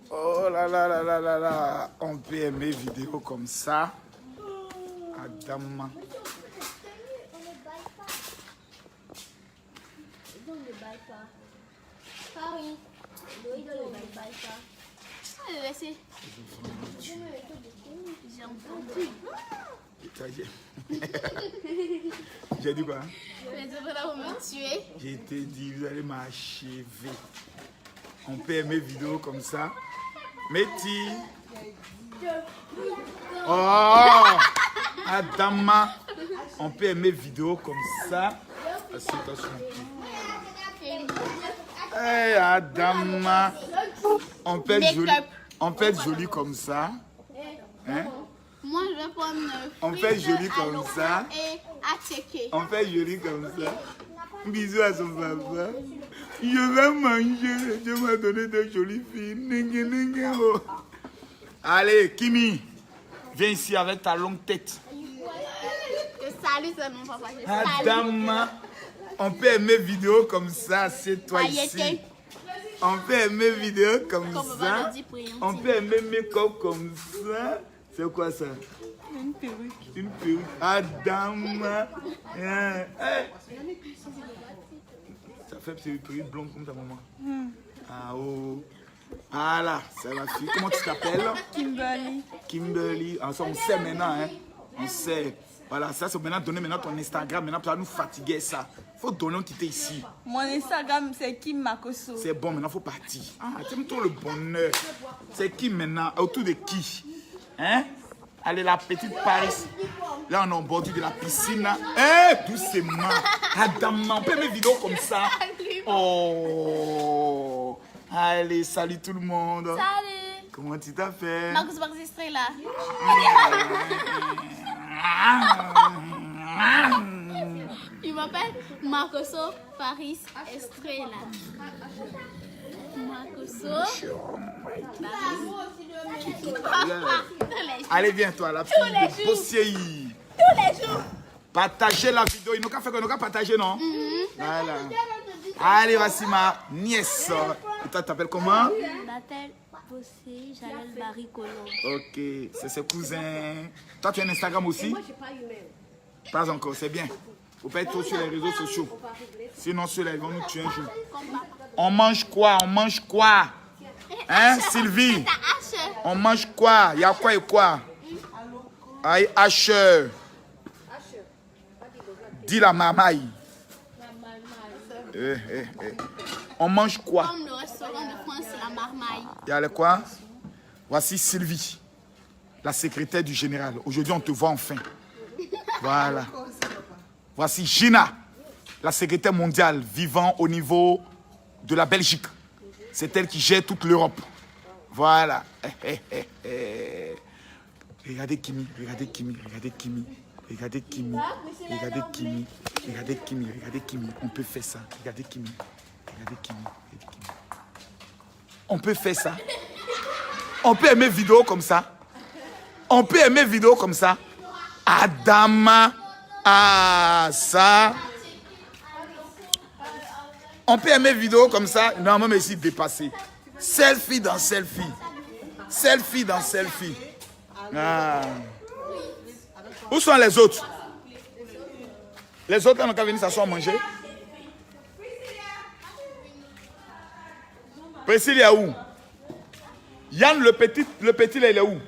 Oh là là là là là là. On peut aimer vidéo comme ça. Adam. Paris. Il ne le baille pas. Laissez. J'ai entendu. J'ai dit quoi? Les autres là vont me tuer. J'ai te dit, vous allez m'achever. On peut aimer vidéo comme ça. Métis. Oh! Adama. On peut aimer vidéo comme ça. Assieds-toi sur mon pied. Hey, Adama. On peut être joli comme ça. Hein? Moi, je vais prendre on fait joli comme ça. Et à checker. On fait joli comme ça. Bisous à son papa. Je vais manger. Dieu m'a donné de jolies filles. Ningue, ningue, oh. Allez, Kimi. Viens ici avec ta longue tête. Salut, c'est mon papa. Adama. On peut aimer vidéo comme ça. C'est toi ici. On peut aimer vidéo comme ça. On peut aimer make-up comme ça. C'est quoi ça? Une perruque. Une perruque. Adama. Ça fait une perruque blonde comme ta maman. Ah oh. Voilà, c'est la fille. Comment tu t'appelles? Kimberly. Kimberly. Ah, ça, on sait maintenant. Hein? On sait. Voilà, ça c'est maintenant donner maintenant ton Instagram. Maintenant, tu vas nous fatiguer ça. Il faut donner un petit ici. Mon Instagram, c'est Kim Makoso. C'est bon, maintenant, il faut partir. Ah, t'aimes trop le bonheur. C'est qui maintenant? Autour de qui? Hein? Allez, la petite Paris. Là, on est au bord de la piscine. Eh, doucement. Adama, on peut mes vidéos comme ça. Oh. Allez, salut tout le monde. Salut. Comment tu t'appelles? Marcus va enregistrer là. Il m'appelle Marcoso Paris Estrella. Marcoso Paris. Allez, viens toi, la fille de Bossier. Tous les jours. Partagez la vidéo. Il nous a fait que nous avons partagé, non? Voilà. Allez, voici ma nièce. Et toi, tu t'appelles comment? M'appelle Bossier Jalel Baricolo. Ok, c'est ses cousins. Toi, tu as un Instagram aussi? Pas encore, c'est bien. Faut pas être trop sur les réseaux sociaux. Sinon, ceux-là, ils vont nous tuer un jour. On mange quoi? On mange quoi? Hein, Sylvie? On mange quoi? Il y a quoi et quoi? Aïe, H. Dis la mamaille. On mange quoi? Comme le restaurant de France, la marmaille. Il y a le quoi? Voici Sylvie, la secrétaire du général. Aujourd'hui, on te voit enfin. Voilà. Voici Gina, la secrétaire mondiale vivant au niveau de la Belgique. C'est elle qui gère toute l'Europe. Voilà. Regardez Kimi, regardez Kimi, regardez Kimi. Regardez Kimi, regardez Kimi, regardez Kimi, regardez Kimi. On peut faire ça. Regardez Kimi, regardez Kimi, regardez Kimi. On peut faire ça. On peut aimer vidéo comme ça. On peut aimer vidéo comme ça. Adama. Ah, ça. On peut aimer vidéo comme ça. Non, même ici, dépassé. Selfie dans selfie. Selfie dans selfie. Ah. Où sont les autres? Les autres, là, n'ont qu'à venir s'asseoir manger. Priscille est où? Yann, le petit, là, il est où?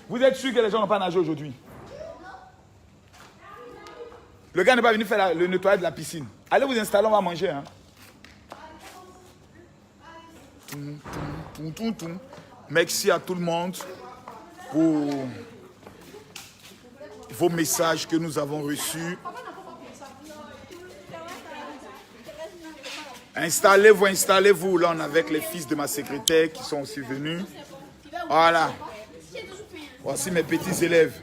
Vous êtes sûr que les gens n'ont pas nagé aujourd'hui? Le gars n'est pas venu faire le nettoyage de la piscine. Allez vous installer, on va manger. Hein? Merci à tout le monde pour vos messages que nous avons reçus. Installez-vous, installez-vous. Là, on est avec les fils de ma secrétaire qui sont aussi venus. Voilà. Voici mes petits élèves.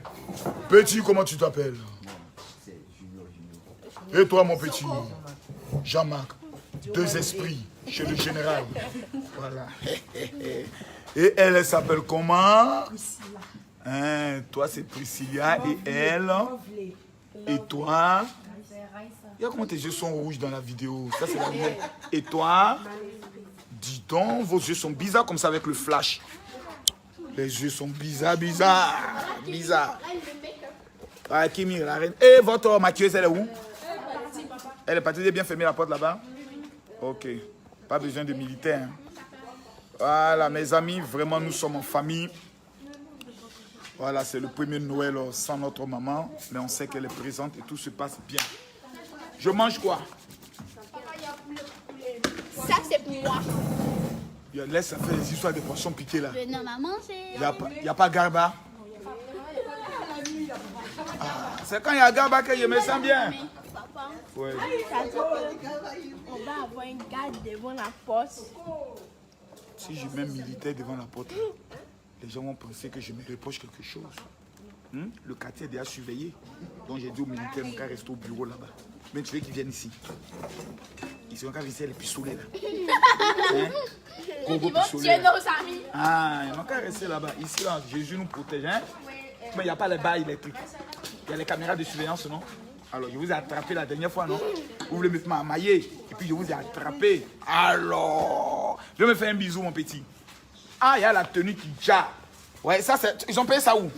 Petit, comment tu t'appelles? Et toi, mon petit? Jean-Marc. Deux esprits chez le général. Voilà. Et elle s'appelle comment? Priscilla. Hein, toi, c'est Priscilla. Et elle? Et toi? Regarde comment tes yeux sont rouges dans la vidéo. Ça, c'est la mienne. Et toi? Dis donc, vos yeux sont bizarres comme ça avec le flash. Les yeux sont bizarres. Ah, Kimi, la reine. Et votre maquilleuse, elle est où? Elle est partie de bien fermer la porte là-bas? Ok. Pas besoin de militaire. Hein. Voilà, mes amis, vraiment, nous sommes en famille. Voilà, c'est le premier Noël sans notre maman. Mais on sait qu'elle est présente et tout se passe bien. Je mange quoi? Ça, c'est pour moi. Laisse faire les histoires de poissons piqués là. Non, maman, c'est... Il n'y a pas Garba? Ah, c'est quand il y a Garba que je me sens bien. Papa, Ouais. on va avoir une garde devant la porte. Si je mets militaire devant la porte, les gens vont penser que je me reproche quelque chose. Le quartier est déjà surveillé. Donc j'ai dit aux militaires, on va rester au bureau là-bas. Mais tu veux qu'ils viennent ici. Ils sont encore ici les pistolets là. Hein? Ils vont tuer nos amis. Ah, ils n'ont qu'à rester là-bas. Ici, là, Jésus nous protège. Hein? Mais il n'y a pas les barres électriques. Il y a les caméras de surveillance, non? Alors, je vous ai attrapé la dernière fois, non? Vous voulez me faire mailler. Et puis, je vous ai attrapé. Alors, je vais me faire un bisou, mon petit. Ah, il y a la tenue qui ja. Ouais, ça, c'est... Ils ont payé ça où?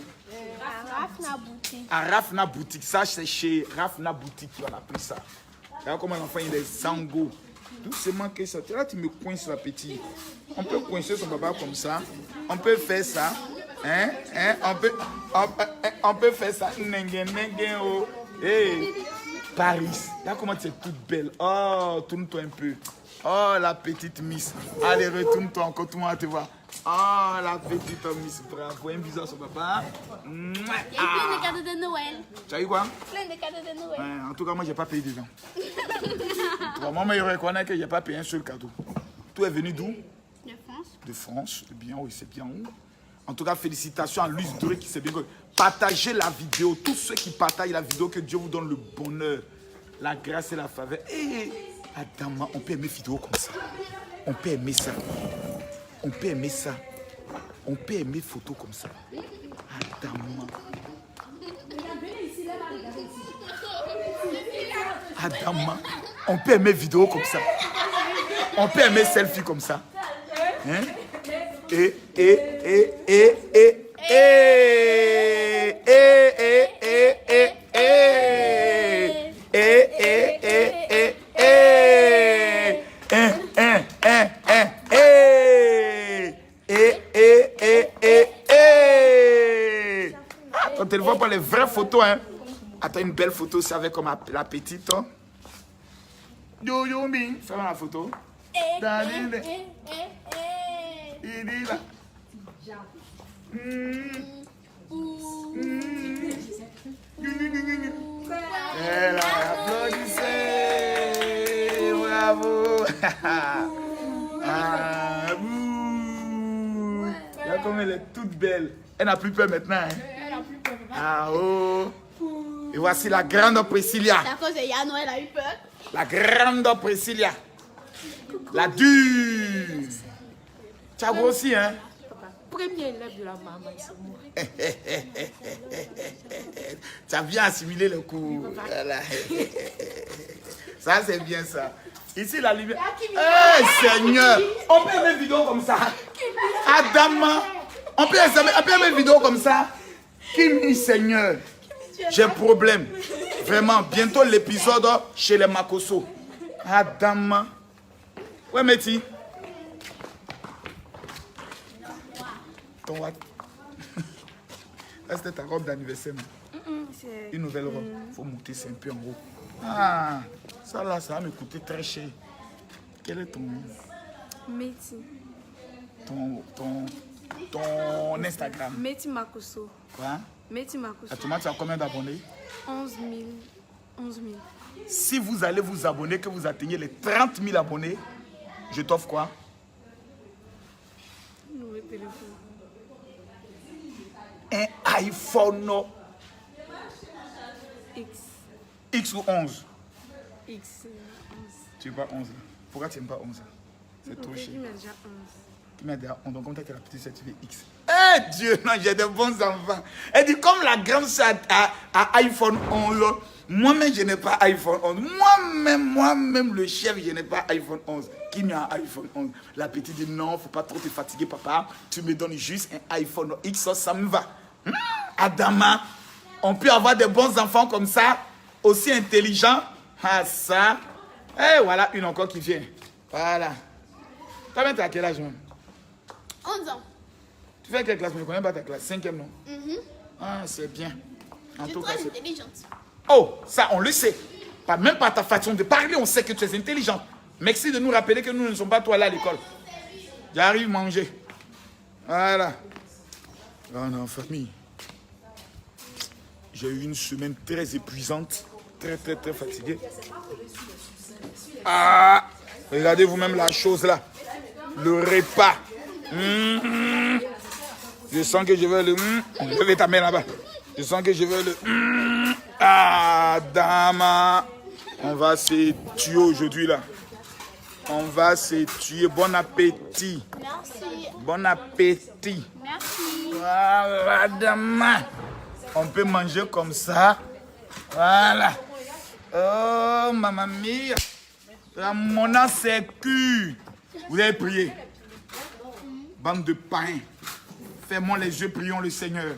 À Rafna Boutique. À Rafna Boutique. Ça, c'est chez Rafna Boutique qui a pris ça. Regarde comment l'enfant, il est zango. Doucement que ça. Là, tu me coinces la petite. On peut coincer son papa comme ça. On peut faire ça. Hein? On peut faire ça. Oh. Hey. Paris. Là, comment tu es toute belle. Oh, tourne-toi un peu. Oh, la petite Miss. Allez, retourne-toi encore. Tout le monde va te voir. Oh, la petite Miss. Bravo. Un bisou à son papa. Il y a plein de cadeaux de Noël. Tu as eu quoi? Plein de cadeaux de Noël. Ouais, en tout cas, moi, je n'ai pas payé dedans. Moi, je reconnais que je n'ai pas payé un seul cadeau. Tout est venu d'où? De France. De France. C'est bien, oui, c'est bien. En tout cas, félicitations à Luis Doré qui s'est bien. Partagez la vidéo. Tous ceux qui partagent la vidéo, que Dieu vous donne le bonheur, la grâce et la faveur. Et Adama, on peut aimer vidéo comme ça. On peut aimer ça. On peut aimer ça. On peut aimer photos comme ça. Adama. Adama. On peut aimer vidéo comme ça. On peut aimer selfie comme ça. Hein? Ton téléphone prend les vraies photos, hein. Attends, une belle photo, c'est avec comme la petite. Hein? Do you mean? Fais-moi la photo. Il est là. Elle a applaudissé. Bravo. Ah, bouh. Regarde comme elle est toute belle. Elle n'a plus peur maintenant. Hein? Elle a plus peur. Ah oh. Et voici la grande Priscilla. C'est à cause de Yann, elle a eu peur. La grande Priscilla. La dure. Tu as grossi, hein? Premier élève de la maman, c'est moi. Tu as bien assimilé le cours. Voilà. Ça, c'est bien ça. Ici, la lumière. Eh, Seigneur! On peut aimer une vidéo comme ça. Adama! On peut aimer une vidéo comme ça. Kimi, Seigneur. J'ai un problème. Vraiment, bientôt l'épisode chez les Makoso. Adama. Ouais, Métis. Ton what? C'était ta robe d'anniversaire. Une nouvelle robe. Il faut monter, c'est un peu en haut. Ah, ça là, ça va me coûter très cher. Quel est ton... Métis. Ton Instagram? Métis Makoso. Quoi? Métis Makoso. Actuellement, tu as combien d'abonnés? 11 000. Si vous allez vous abonner, que vous atteignez les 30 000 abonnés, je t'offre quoi? Nouveau téléphone. Un iPhone X. X ou 11? X. 11. Tu n'es pas 11. Pourquoi tu n'aimes pas 11? C'est trop cher. Il m'a déjà 11. Tu m'as dit 11. Donc, comme tu as la petite, tu fais X. Hey! Dieu, non, j'ai de bons enfants. Elle dit, comme la grande sœur a iPhone 11, moi-même, je n'ai pas iPhone 11. Moi-même, le chef, je n'ai pas iPhone 11. Qui n'a un iPhone 11? La petite dit, non, il ne faut pas trop te fatiguer, papa. Tu me donnes juste un iPhone X, ça me va. Adama, on peut avoir de bons enfants comme ça, aussi intelligents. Ah, ça. Et voilà, une encore qui vient. Voilà. Toi-même, tu as quel âge, même? 11 ans. Tu fais quelle classe? Je ne connais pas ta classe. 5e, non? Ah, c'est bien. En Je suis tout cas, très c'est... intelligente. Oh, ça, on le sait. Même par ta façon de parler, on sait que tu es intelligent. Merci de nous rappeler que nous ne sommes pas toi là à l'école. J'arrive manger. Voilà. Oh non, famille. J'ai eu une semaine très épuisante. Très fatiguée. Ah, regardez vous-même la chose là. Le repas. Je sens que je vais le... Je vais ta main là-bas. Je sens que je vais le... Ah, dama. On va se tuer aujourd'hui là. On va se tuer. Bon appétit. Merci. Bon appétit. Merci. Voilà, dama. On peut manger comme ça. Voilà. Oh, maman mia. Mon âme s'est cuit. Vous avez prié. Bande de païens. Fermons les yeux, prions le Seigneur.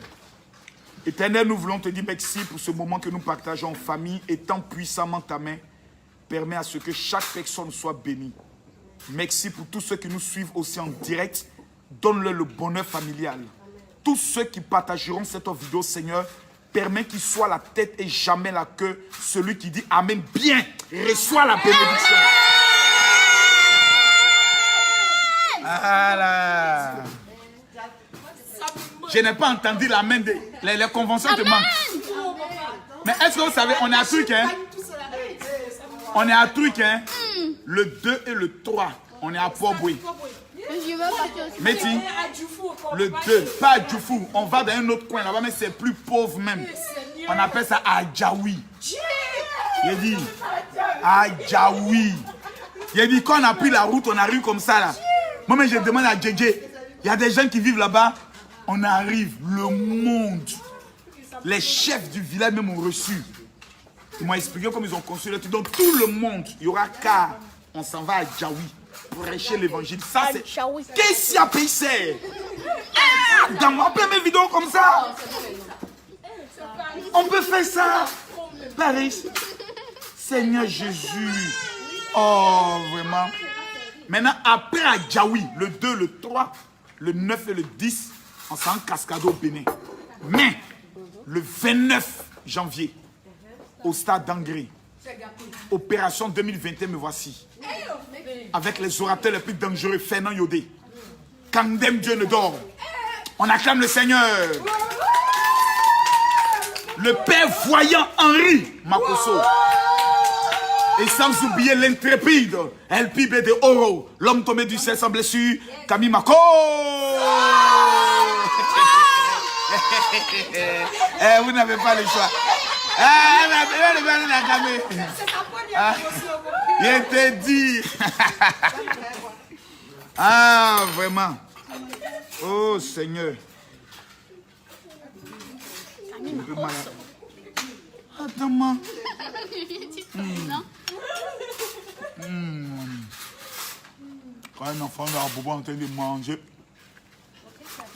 Éternel, nous voulons te dire merci pour ce moment que nous partageons en famille. Étends puissamment ta main. Permets à ce que chaque personne soit bénie. Merci pour tous ceux qui nous suivent aussi en direct. Donne-leur le bonheur familial. Tous ceux qui partageront cette vidéo, Seigneur, permets qu'ils soient la tête et jamais la queue. Celui qui dit Amen bien, reçoit la bénédiction. Voilà. Je n'ai pas entendu l'amen. Les conventions te manquent. Mais est-ce que vous savez, on est à truc, hein? On est à truc, hein? Le 2 et le 3, on est à Port-Boué. Je veux partir aussi. Métis, le 2, pas à Djoufou. On va dans un autre coin là-bas, mais c'est plus pauvre même. On appelle ça Adjaoui. J'ai dit, Adjaoui. J'ai dit, quand on a pris la route, on arrive comme ça là. Moi-même, je demande à Djedje. Il y a des gens qui vivent là-bas. On arrive, le monde. Les chefs du village même ont reçu. Ils m'ont expliqué comment ils ont construit le truc. Donc tout le monde, il y aura car on s'en va à Djaoui pour prêcher l'évangile. Ça c'est... Qu'est-ce qu'il y a payé? Dans mon plein mes vidéos comme ça. On peut faire ça. Paris. Seigneur Jésus. Oh, vraiment. Maintenant, après à Djaoui, le 2, le 3, le 9 et le 10, on s'en cascade au Bénin. Mais, le 29 janvier, au stade d'Angré, opération 2021, me voici. Avec les orateurs les plus dangereux, Fernand Yodé. Kandem Dieu ne dort. On acclame le Seigneur. Le père voyant Henri Makosso. Et sans oublier l'intrépide, El Pibe de Oro, l'homme tombé du ciel sans blessure, Camille Mako. Vous n'avez pas le choix. Il te dit. Ah, vraiment. Oh, Seigneur. Attends-moi. Quand un enfant est en train de manger,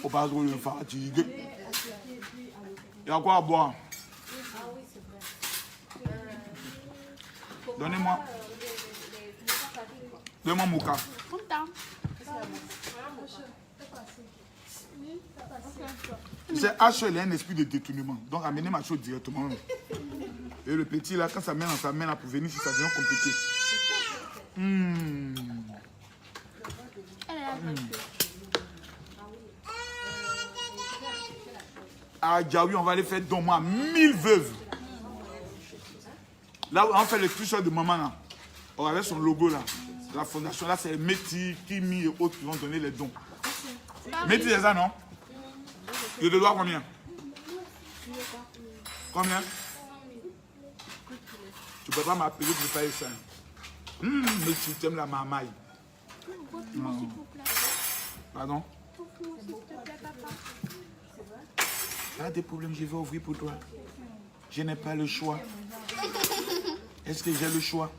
faut pas trop le fatiguer. Il y a quoi à boire? Donnez-moi. Donne-moi mon cas. C'est H, il a un esprit de détournement. Donc amenez ma chose directement. Et le petit là, quand ça met dans sa main là pour venir, ça devient compliqué. À Djaoui, on va aller faire don moi 1000 veuves. Là, on fait le t-shirt de maman là. On avait son logo là. La fondation là, c'est Métis, Kimi et autres qui vont donner les dons. Métis, c'est ça, non? Je te dois combien? Combien? Tu peux pas m'appeler pour faire ça. Mais tu aimes la mamaille. Non. Pardon? four, s'il te plaît, papa. Pas de problème, je vais ouvrir pour toi. Je n'ai pas le choix. Est-ce que j'ai le choix?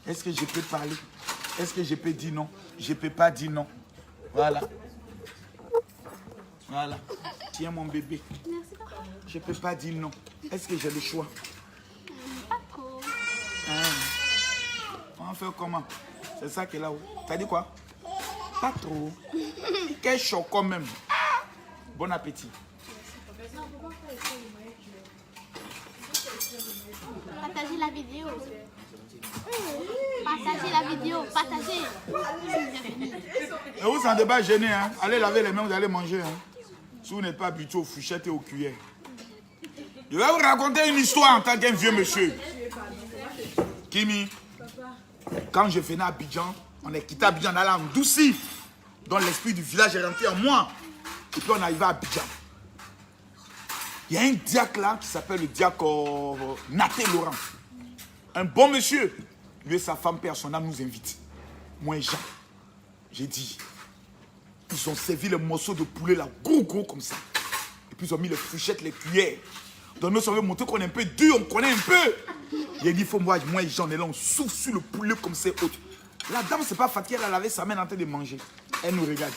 Est-ce que je peux parler? Est-ce que je peux dire non? Je ne peux pas dire non. Voilà. Voilà. Tiens mon bébé. Merci, papa. Je ne peux pas dire non. Est-ce que j'ai le choix? Pas trop. On va faire comment? C'est ça qui est là-haut. T'as dit quoi? Pas trop. Quel choc quand même. Bon appétit. Partagez la vidéo. Partagez la vidéo. Partagez. Et vous en débat gêné, hein? Allez laver les mains, vous allez manger. Hein? Si vous n'êtes pas habitué aux fourchettes et aux cuillères. Je vais vous raconter une histoire en tant qu'un vieux monsieur. Kimi, quand je venais à Abidjan, on est quitté Abidjan, on allait en Douci. Donc l'esprit du village est rentré en moi. Et puis on arrive à Abidjan. Il y a un diacre là qui s'appelle le diacre Naté Laurent. Un bon monsieur. Lui et sa femme personnelle nous invitent. Moi et Jean. J'ai dit, ils ont servi les morceaux de poulet là, gros comme ça. Et puis ils ont mis les fourchettes, les cuillères. Donc nous sommes montré qu'on est un peu dur, on connaît un peu. Il a dit, il faut moi et Jean, on est là, on souffle sur le poulet comme c'est autre. La dame, c'est pas fatiguée, elle a lavé sa main en train de manger. Elle nous regarde.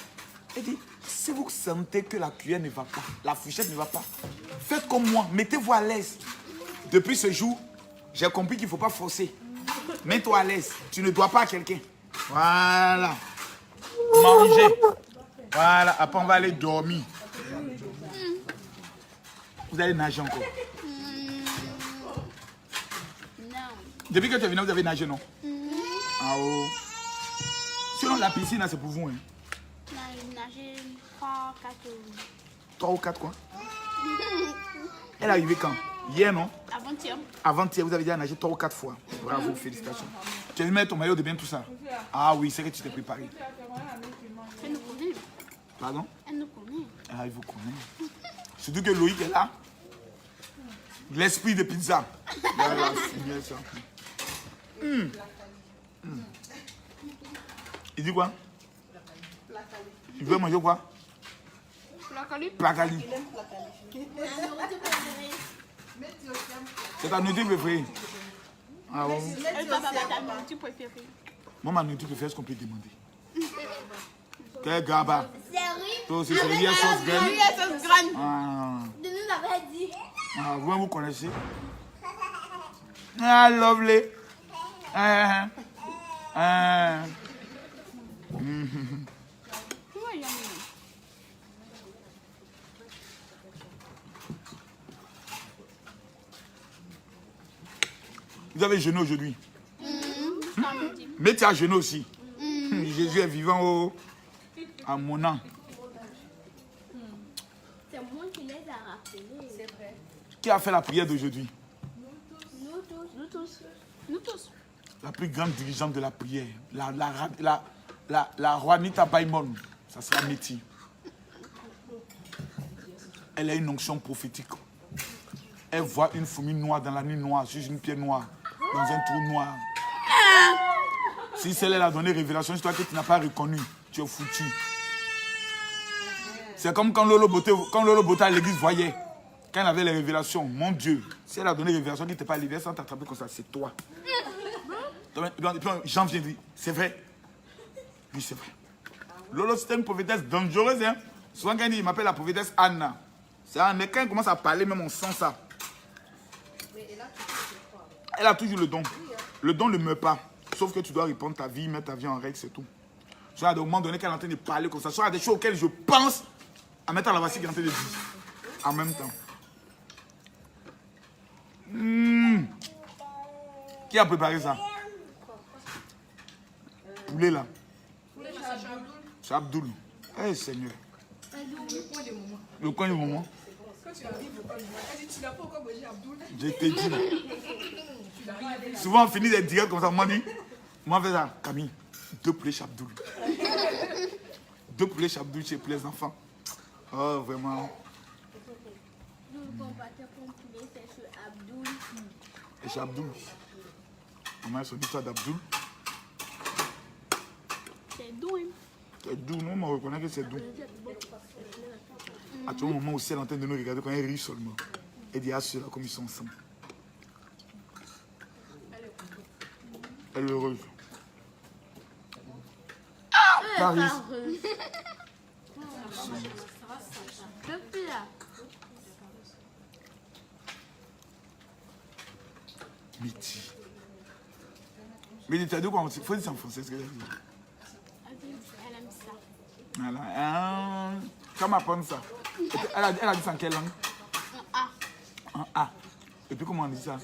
Elle dit, si vous sentez que la cuillère ne va pas, la fourchette ne va pas, faites comme moi, mettez-vous à l'aise. Depuis ce jour, j'ai compris qu'il ne faut pas forcer. Mets-toi à l'aise, tu ne dois pas à quelqu'un. Voilà. Manger. Voilà, après on va aller dormir. Vous allez nager encore. Non. Depuis que tu es venu, vous avez nagé, non? Ah oh. Sinon, la piscine, c'est pour vous. Hein. Nager 3, 4 3 ou 4 quoi? Elle est arrivée quand? Hier, non? Avant-hier. Avant-hier, vous avez déjà nagé 3 ou 4 fois. Bravo, félicitations. Tu as dû mettre ton maillot de bain, tout ça? Ah oui, c'est que tu t'es préparé. Elle nous connaît. Pardon? Elle nous connaît. Ah, il vous connaît. Surtout que Loïc est là. L'esprit de pizza. Voilà, signé ça. Il dit quoi? Il veut manger quoi? Placali. Placali. C'est ta nourriture préférée? Ah bon? Elle va pas ta nourriture préférée. Moi, ma nourriture préférée, est-ce qu'on peut demander? Quel gaba? Sérieux? Toi aussi, c'est lié à sauce graine. sauce graine. Ah, De nous l'avait dit. ah, vous connaissez? Ah, lovely. Ah, ah. Vous avez jeûné aujourd'hui? Mais tu as jeûné aussi. Jésus est vivant à mon an. C'est moi qui les a rappelés. C'est vrai. Qui a fait la prière d'aujourd'hui? Nous tous. Nous tous. Nous tous. La plus grande dirigeante de la prière. La Juanita Baimon. Ça sera Métis. Elle a une onction prophétique. Elle voit une fourmi noire dans la nuit noire, sur une pierre noire, dans un trou noir. Si celle-là a donné révélation, c'est toi que tu n'as pas reconnu, tu es foutu. C'est comme quand Lolo Boté à l'église voyait, quand elle avait les révélations, mon Dieu, si elle a donné révélation qui n'était pas livrée, sans t'attraper comme ça, c'est toi. Et puis Jean vient dire, c'est vrai. Oui, c'est vrai. Lolo, c'était une prophétesse dangereuse. Hein? Souvent, quand il dit, il m'appelle la prophétesse Anna. C'est un mec, quand il commence à parler, même on sent ça. Elle a toujours le don. Le don ne meurt pas. Sauf que tu dois répondre ta vie, mettre ta vie en règle, c'est tout. Soit à un moment donné qu'elle est en train de parler comme ça, soit à des choses auxquelles je pense à mettre à la voici qu'elle est en train de dire. En même temps. Qui a préparé ça? Poulet là. C'est Abdoul. Eh Seigneur. Le coin du moment. Je t'ai dit. Souvent on finit des directs comme ça. Moi on fait ça. Camille, 2 poulets chez Abdoul. 2 poulets chez Abdoul pour les enfants. Oh vraiment. Nous combattons pour poulet, c'est chez Abdoul. Et chez Abdoul. On a son histoire d'Abdoul. C'est doux. C'est doux, non, mais on reconnaît que c'est doux. À tout moment aussi, elle est en train de nous regarder quand elle rit seulement. Elle dit à ceux-là comme ils sont ensemble. Elle est heureuse. Paris. Depuis là. Miti. Mais tu as dit quoi? Il faut dire ça en français, ce que j'ai dit. Elle aime ça. Voilà. Comment apprendre ça? Elle a dit ça en quelle langue? Ah. En A. Et puis comment on dit ça?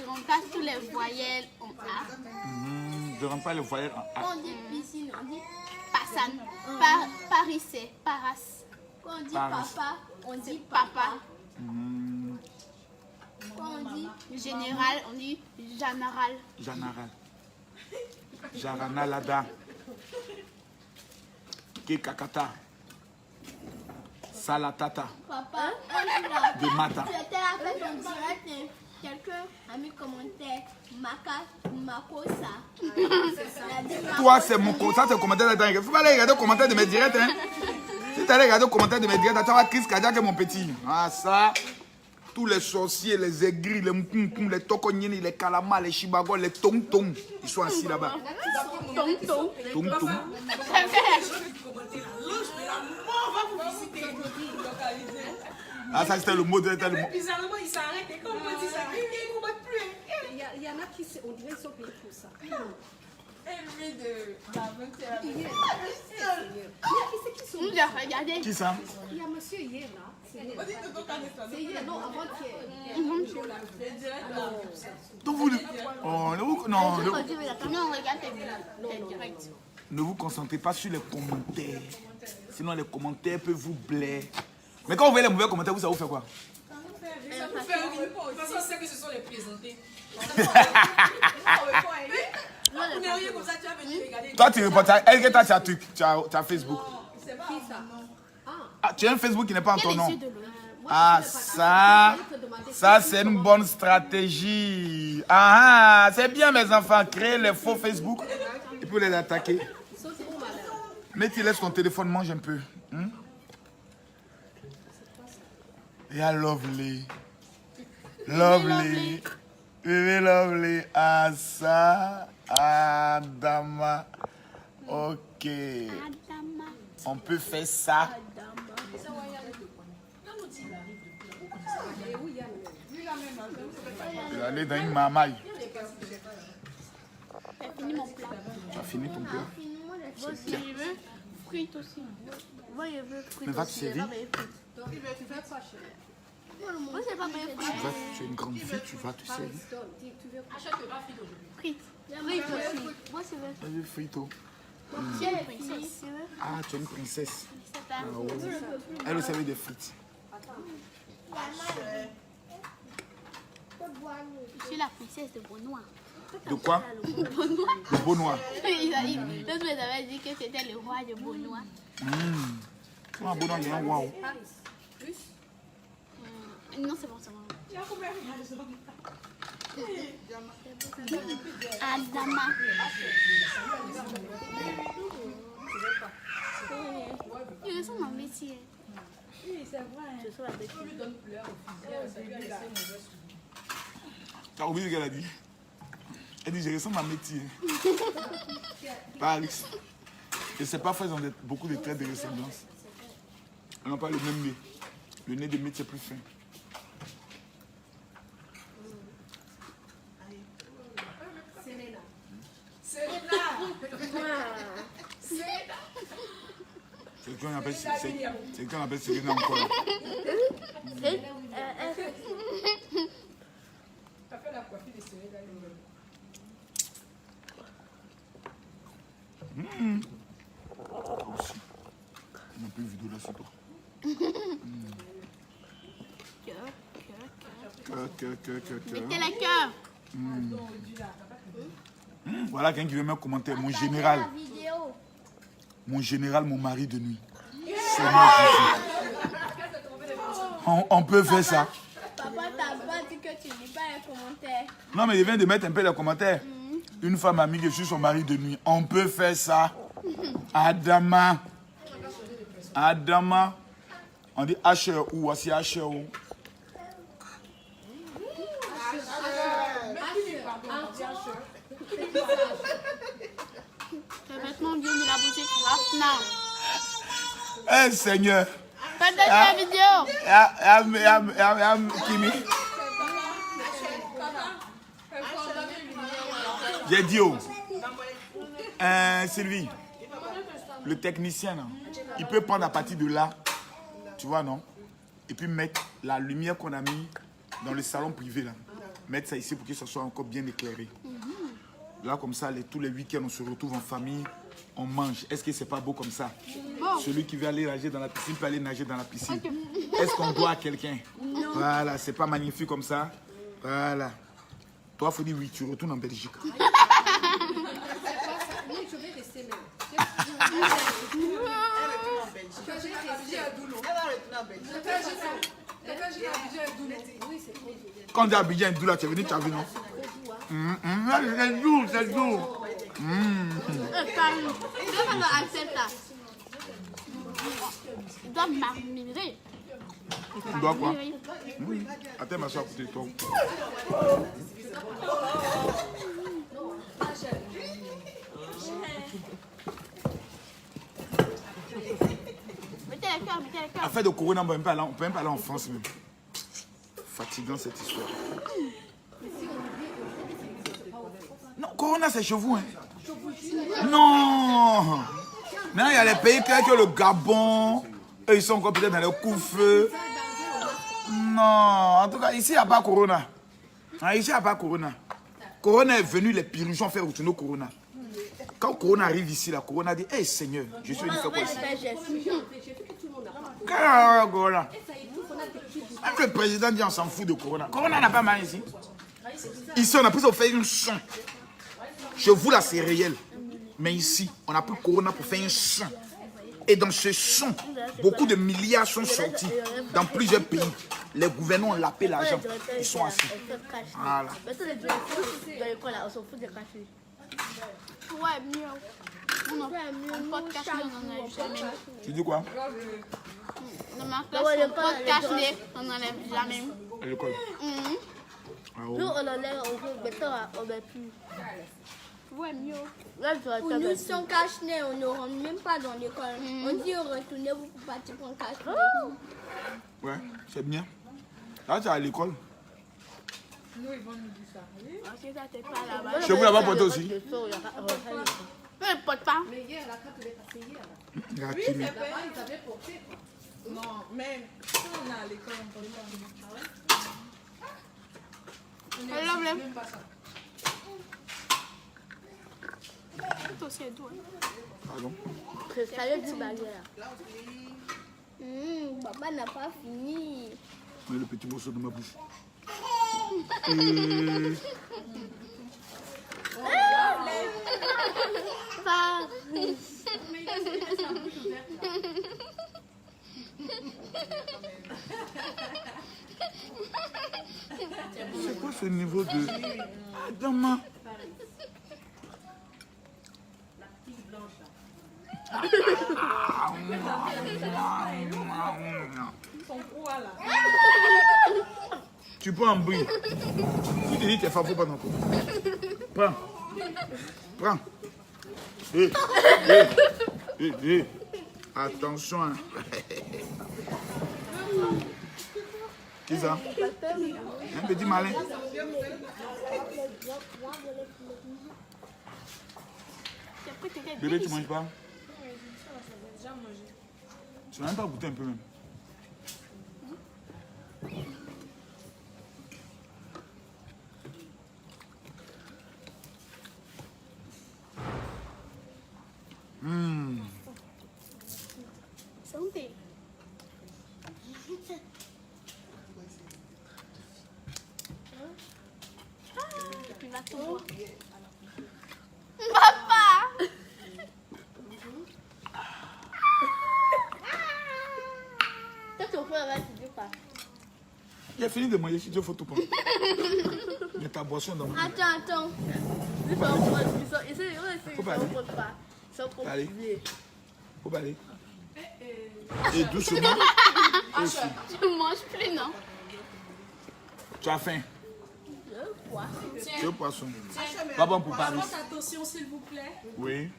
On casse tous les voyelles en A. Je ne rentre pas les voyelles en A. Quand on dit piscine, on dit Passan. Parissé, Paras. Quand on dit Paris. papa, on dit papa. Quand on dit général, on dit général. Janaral. Jarana Lada. Kekakata. Salatata. Papa, De Mata. c'était la fête en direct. Quelqu'un a mis commentaire Maka, Makosa. Toi, c'est mon ça, c'est le commentaire de il ne faut pas aller regarder le commentaire de mes directs. Hein. Si tu allais regarder le commentaire de mes directs, tu vas voir crise cardiaque, mon petit. Ah, ça. Tous les sorciers, les aigris, les mkoum, les tokonyeni, les calamars, les chibagos, les tong-tong, ils sont assis là-bas. Tonton. Tong-tong. Ah, ça c'était le mot de. Bizarrement, il s'arrête et quand on dit ça, il ne combat plus. Il y en a qui, on dirait, sont payés pour ça. Elle lui de la 21. Regardez. Qui ça? Il y a monsieur hier là. C'est hier. On dit de ton canette. C'est hier, non, avant-hier. C'est direct là. Donc vous. Oh, non, Non, regarde tes direct. ne vous concentrez pas sur les commentaires. Sinon, les commentaires peuvent vous blairer. Mais quand vous voyez les mauvais commentaires, vous, ça vous fait quoi? Ça vous fait un repos. De toute façon, on sait que ce sont les présentés. Vous n'avez rien comme ça, tu vas venir regarder. Toi, tu reportes. Est-ce que toi, tu as truc? Tu as Facebook? C'est pas Ah, tu as un Facebook qui n'est pas en ton Les nom. yeux de l'eau. Ah, ça c'est une bonne stratégie. Ah, c'est bien, mes enfants, créer les faux Facebook et puis les attaquer. Mais tu laisses ton téléphone, mange un peu. Yeah, lovely. Lovely. Baby lovely. Ah, ça. Ah, dama. Ok. Adama. On peut faire ça. Je vais aller dans une mamaille. J'ai fini mon plat. Tu as fini ton plat? Moi aussi, je veux frites aussi. Moi, je veux frites. Mais va te servir. Moi, c'est pas mes frites. Tu es une grande fille, tu vas te servir. Frites. Frites aussi. Moi, c'est vrai. Je veux frito. C'est les princesses. Ah, tu es une princesse. C'est pas. Ah, ouais. Elle veut servir des frites. Je suis la princesse de Beaunois. De quoi? Beaunois. De Beaunois. L'autre, vous avez dit que c'était le roi de Beaunois. Ah, Beaunois, il y a un waouh. Non, c'est bon, c'est bon. Adama. Il ressemble à un métier. Oui, c'est vrai. Je suis la bête. On lui donne pleurs au fils. Tu as oublié ce qu'elle a dit? Elle dit, je ressemble à métier. Paris. Je ne sais pas, ils ont beaucoup de traits de ressemblance. Ils n'ont pas le même nez. Le nez de métier est plus fin. C'est qu'on appelle Serena encore. Ça fait la coiffure de Serena. Aussi. On n'a plus de vidéo là sur toi. Cœur. Mettez les cœurs. Voilà quelqu'un qui veut me commenter. Mon général. La vidéo. Mon général, mon mari de nuit. Seigneur Jésus. On peut faire ça. Papa t'a pas dit que tu lis pas les commentaires. Non, mais il vient de mettre un peu les commentaires. Une femme amie, je suis son mari de nuit. On peut faire ça. Adama. Adama. On dit H ou voici H ou. Les vêtements viennent de la boutique Rafna. Eh Seigneur. Faites la vidéo. Kimi. J'ai dit où? Sylvie, le technicien, là, il peut prendre à partir de là, tu vois, non? Et puis mettre la lumière qu'on a mis dans le salon privé, là. Mettre ça ici pour que ça soit encore bien éclairé. Là, comme ça, tous les week-ends, on se retrouve en famille, on mange. Est-ce que c'est pas beau comme ça? Celui qui veut aller nager dans la piscine peut aller nager dans la piscine. Est-ce qu'on doit à quelqu'un? Voilà, c'est pas magnifique comme ça. Voilà. Toi, il faut dire oui, tu retournes en Belgique. Oui, je vais rester même. Quand on dit Abidjan et Doula, tu es venu, tu as vu, non? C'est dur, c'est dur. Il doit marmirer. Tu dois quoi? Oui. Attends, ma soeur, à côté de toi. Affaire de Corona, on ne peut même pas aller en France même. Fatigant cette histoire. Non, Corona c'est chez vous. Hein. Non. Maintenant il y a les pays qui ont le Gabon. Eux ils sont encore peut-être dans le coup-feu. Non, en tout cas ici il n'y a pas Corona. Ici il n'y a pas Corona. Corona est venu, les Piruchons faire retourner au Corona. Quand Corona arrive ici, la Corona dit, hey Seigneur, je suis venu faire quoi ici? Corona. Même le président dit on s'en fout de Corona. Corona n'a pas mal ici. Ici on a plus fait une son. Je vous là c'est réel. Mais ici, on a pris Corona pour faire un son. Et dans ce son, beaucoup de milliards sont sortis dans plusieurs pays. Les gouvernements ont lapé l'argent. Ils sont assis. Voilà. Ouais, mieux. On fait mieux. Un podcast, on en a jamais. Tu dis quoi? Dans ma classe, un podcast, on n'en enlève jamais. À l'école. Nous, on enlève, on met plus. Ouais, mieux. Pour nous, sans cache-nez, on ne rentre même pas dans l'école. On dit retournez-vous pour partir pour un cache-nez. Ouais, c'est bien. Là, tu es à l'école. Nous, ils vont nous dire ça. Oui? Chez vous, là-bas, porté aussi. Mais ne porte pas. Mais hier, la carte est passée hier. Là, Oui, Kimi. c'est vrai. Ils avaient porté. Non, mais quand on est à l'école, on ne peut pas. Enlève-le. Même pas ça. Pardon. Papa n'a pas fini. Mets le petit morceau de ma bouche. C'est quoi ce niveau de... Adama. Son poids là. Tu prends un bruit. Si tu dis que t'es fort, faut pas non plus. Prends. Prends. Attention. Hein. Qui ça? Un petit malin. Bébé, tu manges pas? Tu n'as même pas goûté un peu même. Santé. Tu vas tout voir. Papa! J'ai fini de manger, si Dieu faut tout prendre. Mais ta boisson dans mon... Attends. Faut pas aller. Allez. Faut aller. Et doucement. Aussi. Je mange plus, non? Tu as faim? Quoi? Tu veux poisson? Pas bon pour Paris. Attention, s'il vous plaît. Oui.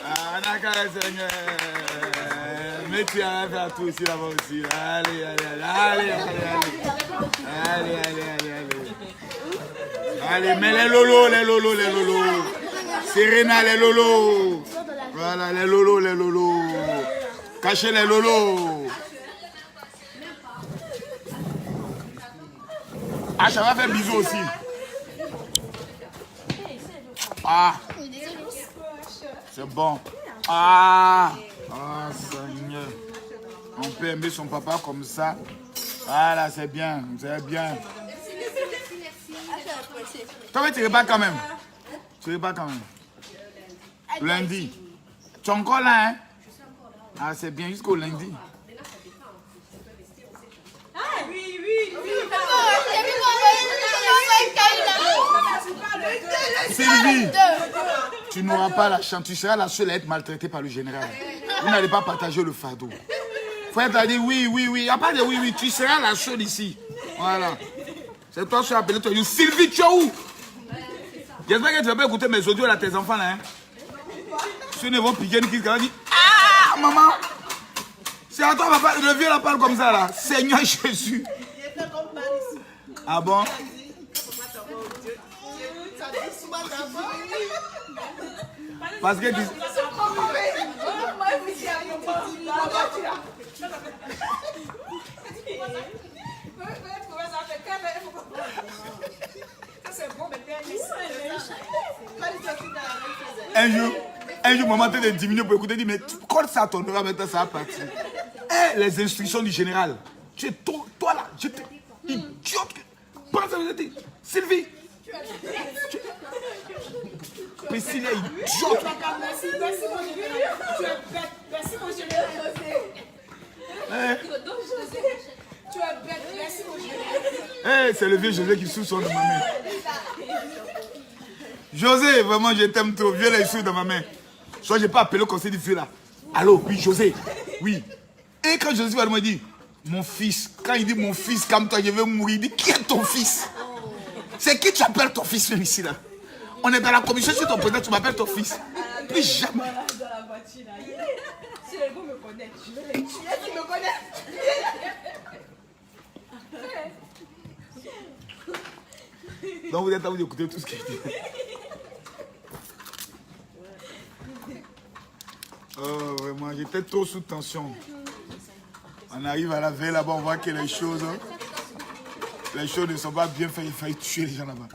Ah, d'accord, Seigneur. Mais tu as fait tout aussi là-bas aussi. Allez, allez, allez, allez, allez, allez, allez, allez, allez. Allez, mais les lolos, les lolos, les lolos. Serena, les lolos. Voilà, les lolos, les lolos. Cachez les lolos. Ah, ça va faire bisous aussi. Ah, c'est bon. Ah, ah, Seigneur. On peut aimer son papa comme ça. Voilà, c'est bien, c'est bien. Toi, tu repars quand même. Tu repars quand même. Lundi. Tu es encore là, hein? Ah, c'est bien, jusqu'au lundi. Ah, oui, oui, oui. Sylvie, tu n'auras pas la chance. Tu seras la seule à être maltraitée par le général. Vous n'allez pas partager le fardeau. Frère t'a dit oui, oui, oui. Il n'y a pas de oui, oui. Tu seras la seule ici. Voilà. C'est toi qui as appelé toi. Sylvie, tu es où? J'espère que tu ne vas pas écouter mes audios là, tes enfants là. Hein? Ceux ne vont piquer une qui va dire ah, maman. C'est à toi, papa. Le vieux là parle comme ça là. Seigneur Jésus. Ah bon? Parce que tu... Un jour, maman t'a diminué pour écouter, dit, mais quand ça tournera maintenant, ça va partir. Eh, les instructions du général. Tu es toi là, je t'ai idiote. Pense à vérité. Sylvie. Priscille est idiote. Merci mon général. Tu es bête. Merci mon général. Tu es bête. Merci mon général. Eh, c'est le vieux José qui souffle sur ma main. José, vraiment, je t'aime trop. Vieux là, il souffle dans ma main. Soit je n'ai pas appelé le conseil du vieux là. Allô, oui, José. Oui. Et quand José va me dire, mon fils, quand il dit mon fils, comme toi, je vais mourir, il dit, qui est ton fils? C'est qui tu appelles ton fils même ici là? On est dans la commission sur ton président, tu m'appelles ton fils. Plus jamais. Si les gens me connaissent, je vais les tuer. Tu me connais? Donc vous êtes à vous d'écouter tout ce qu'il dit. Oh vraiment, j'étais trop sous tension. On arrive à la veille là-bas, on voit que les choses ne sont pas bien faites, il faut tuer les gens là-bas.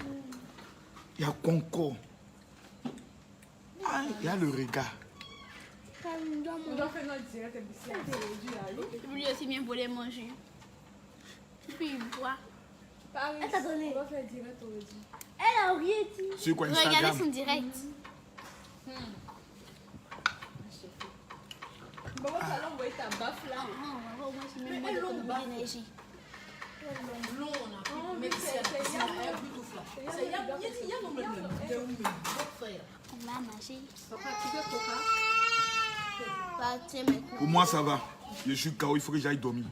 Il y a Conco. Ah, il y a le regard. On doit faire notre direct aujourd'hui. Lui aussi bien voler manger. Puis il boit. Paris, Elle t'a donné. on va faire direct aujourd'hui. Elle a rien dit. Sur quoi, Regardez Instagram? son direct. Maman, tu allais envoyer ta baffe là. Moi, je mets moins de l'énergie. Long, on a. Mais c'est il y a plutôt flat. Il y a non même. On va manger. Papa, tu veux coca? Bah, tiens maintenant. Pour moi, ça va. Je suis KO, il faut que j'aille dormir.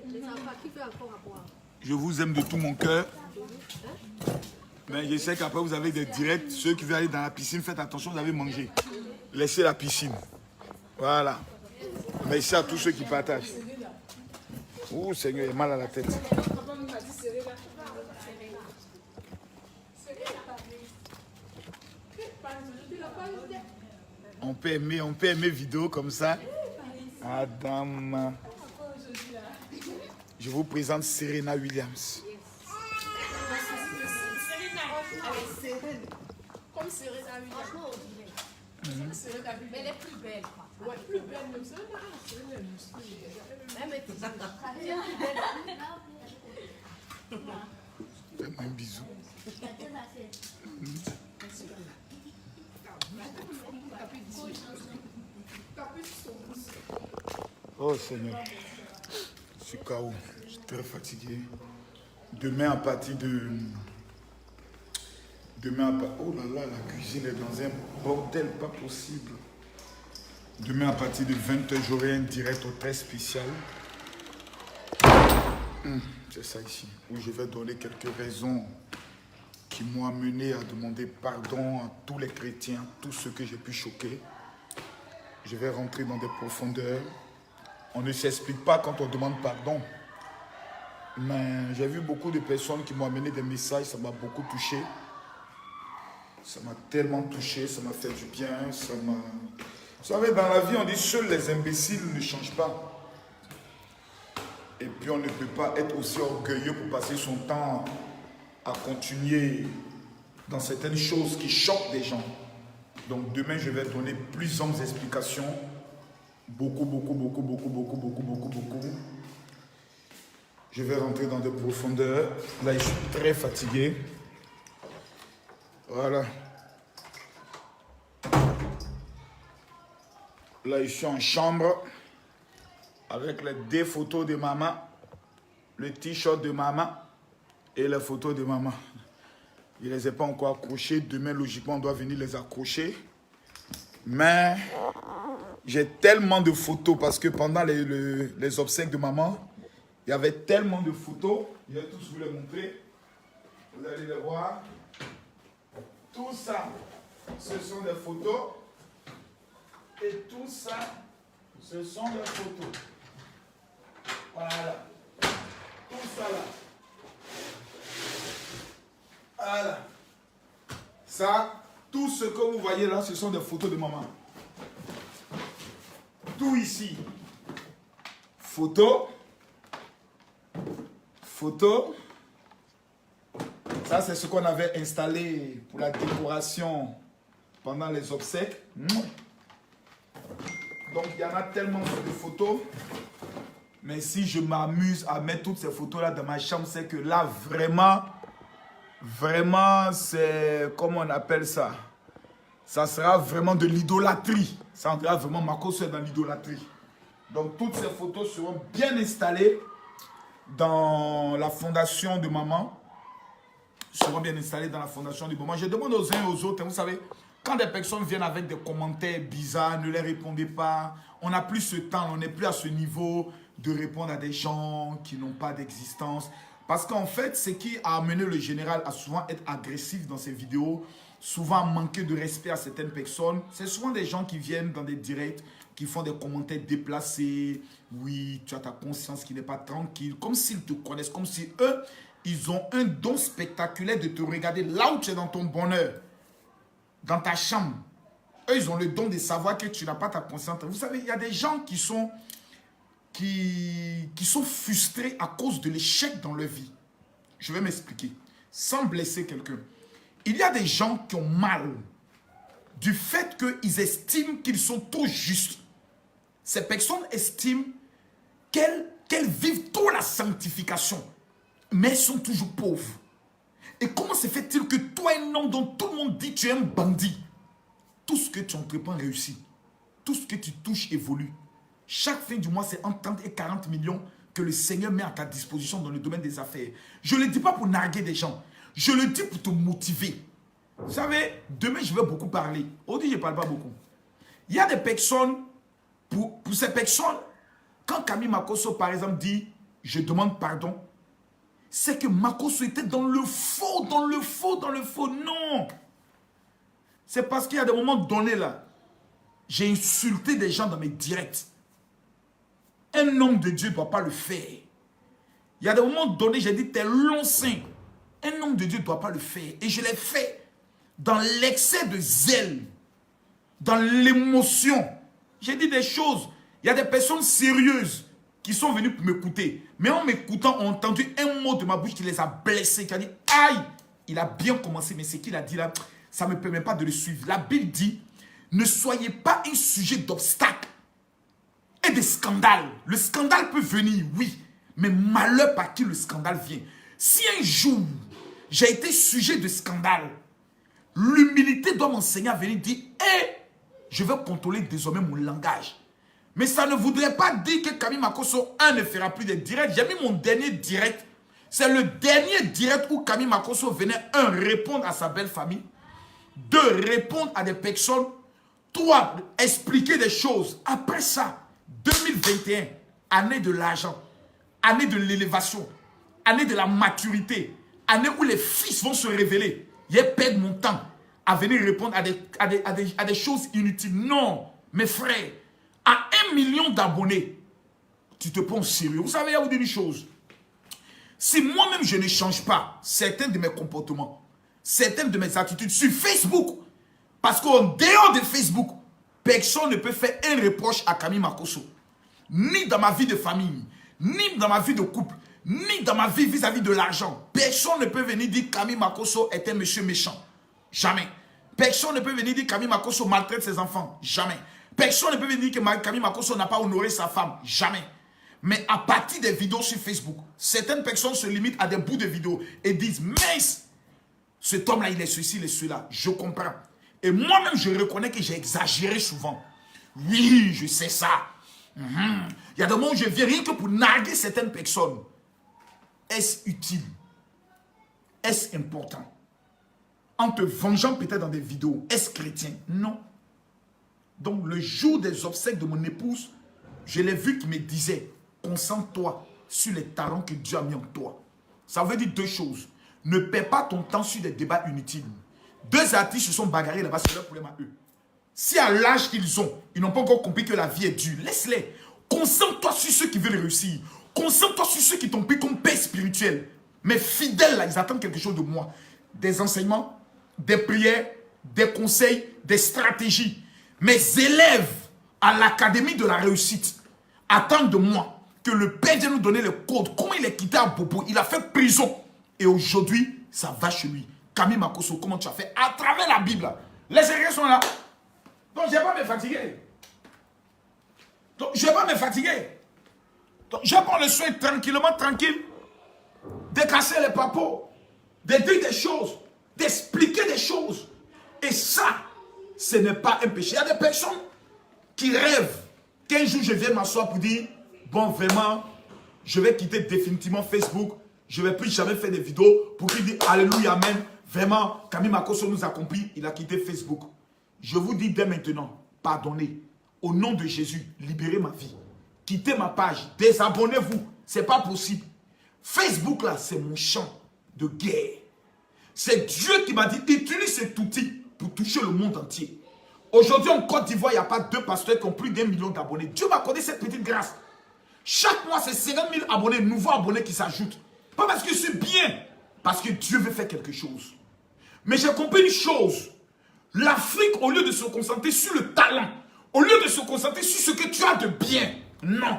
Les enfants, qui fait encore à boire? Je vous aime de tout mon cœur. Mais je sais qu'après, vous avez des directs. Ceux qui veulent aller dans la piscine, faites attention, vous avez mangé. Laissez la piscine. Voilà. Merci à tous ceux qui partagent. Ouh, Seigneur, il a mal à la tête. On peut aimer vidéo comme ça. Adam. Je vous présente Serena Williams. Comme Serena Williams. Mais elle est plus belle. Ouais, plus belle même. Serena même Fais-moi un bisou. Oh Seigneur, je suis KO, je suis très fatigué. Demain à partir de... Oh là là, la cuisine est dans un bordel pas possible. Demain à partir de 20h, j'aurai un direct au très spécial. C'est ça ici, où je vais donner quelques raisons qui m'ont amené à demander pardon à tous les chrétiens, tous ceux que j'ai pu choquer. Je vais rentrer dans des profondeurs. On ne s'explique pas quand on demande pardon. Mais j'ai vu beaucoup de personnes qui m'ont amené des messages, ça m'a beaucoup touché. Ça m'a tellement touché, ça m'a fait du bien, ça m'a... Vous savez, dans la vie, on dit seuls les imbéciles ne changent pas. Et puis on ne peut pas être aussi orgueilleux pour passer son temps à continuer dans certaines choses qui choquent des gens. Donc demain, je vais donner plusieurs explications. Beaucoup. Je vais rentrer dans des profondeurs. Là, je suis très fatigué. Voilà. Là, je suis en chambre avec les deux photos de maman, le t-shirt de maman et les photos de maman. Je ne les ai pas encore accrochés. Demain, logiquement, on doit venir les accrocher. Mais j'ai tellement de photos parce que pendant les obsèques de maman, il y avait tellement de photos. Je vais tous vous les montrer. Vous allez les voir. Tout ça, ce sont des photos. Et tout ça, ce sont des photos. Voilà. Tout ça là. Voilà. Ça, tout ce que vous voyez là, ce sont des photos de maman. Tout ici. Photo. Photo. Ça, c'est ce qu'on avait installé pour la décoration pendant les obsèques. Donc, il y en a tellement de photos. Mais si je m'amuse à mettre toutes ces photos-là dans ma chambre, c'est que là, vraiment, c'est... Comment on appelle ça? Ça sera vraiment de l'idolâtrie. Ça entrera vraiment Makosso dans l'idolâtrie. Donc, toutes ces photos seront bien installées dans la fondation de maman. Seront bien installées dans la fondation de maman. Je demande aux uns et aux autres, vous savez, quand des personnes viennent avec des commentaires bizarres, ne les répondez pas. On n'a plus ce temps, on n'est plus à ce niveau de répondre à des gens qui n'ont pas d'existence. Parce qu'en fait, ce qui a amené le général à souvent être agressif dans ses vidéos, souvent manquer de respect à certaines personnes, c'est souvent des gens qui viennent dans des directs, qui font des commentaires déplacés. Oui, tu as ta conscience qui n'est pas tranquille, comme s'ils te connaissent, comme si eux, ils ont un don spectaculaire de te regarder là où tu es dans ton bonheur, dans ta chambre. Eux, ils ont le don de savoir que tu n'as pas ta conscience. Vous savez, il y a des gens qui sont frustrés à cause de l'échec dans leur vie. Je vais m'expliquer, sans blesser quelqu'un. Il y a des gens qui ont mal du fait qu'ils estiment qu'ils sont trop justes. Ces personnes estiment qu'elles vivent trop la sanctification, mais elles sont toujours pauvres. Et comment se fait-il que toi, un homme dont tout le monde dit que tu es un bandit, tout ce que tu entreprends réussit, tout ce que tu touches évolue. Chaque fin du mois, c'est entre 30 et 40 millions que le Seigneur met à ta disposition dans le domaine des affaires. Je ne le dis pas pour narguer des gens. Je le dis pour te motiver. Vous savez, demain, je vais beaucoup parler. Aujourd'hui, je ne parle pas beaucoup. Il y a des personnes, pour ces personnes, quand Camille Makosso, par exemple, dit « Je demande pardon », c'est que Makosso était dans le faux. Non. C'est parce qu'il y a des moments donnés là, j'ai insulté des gens dans mes directs. Un homme de Dieu ne doit pas le faire. Il y a des moments donnés, j'ai dit, t'es long-sein. Un homme de Dieu ne doit pas le faire. Et je l'ai fait dans l'excès de zèle, dans l'émotion. J'ai dit des choses. Il y a des personnes sérieuses qui sont venues pour m'écouter. Mais en m'écoutant, ont entendu un mot de ma bouche qui les a blessés, qui a dit, aïe, il a bien commencé, mais ce qu'il a dit là, ça ne me permet pas de le suivre. La Bible dit, ne soyez pas un sujet d'obstacle et de scandale. Le scandale peut venir, oui, mais malheur par qui le scandale vient. Si un jour, j'ai été sujet de scandale. L'humilité doit m'enseigner à venir dire, hé, je vais contrôler désormais mon langage. Mais ça ne voudrait pas dire que Camille Makosso 1 ne fera plus de direct. J'ai mis mon dernier direct. C'est le dernier direct où Camille Makosso venait, 1, répondre à sa belle famille. 2, répondre à des personnes. 3, expliquer des choses. Après ça, 2021, année de l'argent, année de l'élévation, année de la maturité, année où les fils vont se révéler. Je perds mon temps à venir répondre à des choses inutiles. Non, mes frères, à 1 million d'abonnés, tu te prends sérieux. Vous savez, il y a vous dire une chose. Si moi-même je ne change pas certains de mes comportements, certaines de mes attitudes sur Facebook, parce qu'en dehors de Facebook, personne ne peut faire un reproche à Camille Makosso. Ni dans ma vie de famille, ni dans ma vie de couple, ni dans ma vie vis-à-vis de l'argent. Personne ne peut venir dire que Camille Makosso est un monsieur méchant. Jamais. Personne ne peut venir dire que Camille Makosso maltraite ses enfants. Jamais. Personne ne peut venir dire que Camille Makosso n'a pas honoré sa femme. Jamais. Mais à partir des vidéos sur Facebook, certaines personnes se limitent à des bouts de vidéos et disent, mais cet homme-là, il est ceci, il est cela. Je comprends. Et moi-même, je reconnais que j'ai exagéré souvent. Oui, je sais ça. Il y a des moments où je viens rien que pour narguer certaines personnes. Est-ce utile? Est-ce important? En te vengeant peut-être dans des vidéos, est-ce chrétien? Non. Donc le jour des obsèques de mon épouse, je l'ai vu qui me disait, concentre-toi sur les talents que Dieu a mis en toi. Ça veut dire 2 choses. Ne perds pas ton temps sur des débats inutiles. 2 artistes se sont bagarrés là-bas, c'est leur problème à eux. Si à l'âge qu'ils ont, ils n'ont pas encore compris que la vie est dure, laisse-les. Concentre-toi sur ceux qui veulent réussir. Concentre-toi sur ceux qui t'ont pris comme père spirituel. Mais fidèles là, ils attendent quelque chose de moi. Des enseignements, des prières, des conseils, des stratégies. Mes élèves à l'académie de la réussite attendent de moi que le Père Dieu nous donne le code. Comment il est quitté à Bobo, il a fait prison. Et aujourd'hui, ça va chez lui. Camille Makosso, comment tu as fait? À travers la Bible. Les secrets sont là. Donc, je ne vais pas me fatiguer. Donc, je ne vais pas me fatiguer. Donc, je prends le soin tranquillement, tranquille, de casser les papos, de dire des choses, d'expliquer des choses. Et ça, ce n'est pas un péché. Il y a des personnes qui rêvent qu'un jour je vienne m'asseoir pour dire, bon, vraiment, je vais quitter définitivement Facebook, je ne vais plus jamais faire des vidéos pour dire, alléluia, amen. Vraiment, Camille Makosso nous a compris, il a quitté Facebook. Je vous dis dès maintenant, pardonnez. Au nom de Jésus, libérez ma vie. Quittez ma page, désabonnez-vous. Ce n'est pas possible. Facebook, là, c'est mon champ de guerre. C'est Dieu qui m'a dit, utilise cet outil pour toucher le monde entier. Aujourd'hui, en Côte d'Ivoire, il n'y a pas 2 pasteurs qui ont plus d'1 million d'abonnés. Dieu m'a accordé cette petite grâce. Chaque mois, c'est 50 000 abonnés, nouveaux abonnés qui s'ajoutent. Pas parce que c'est bien, parce que Dieu veut faire quelque chose. Mais j'ai compris une chose. L'Afrique, au lieu de se concentrer sur le talent, au lieu de se concentrer sur ce que tu as de bien, non.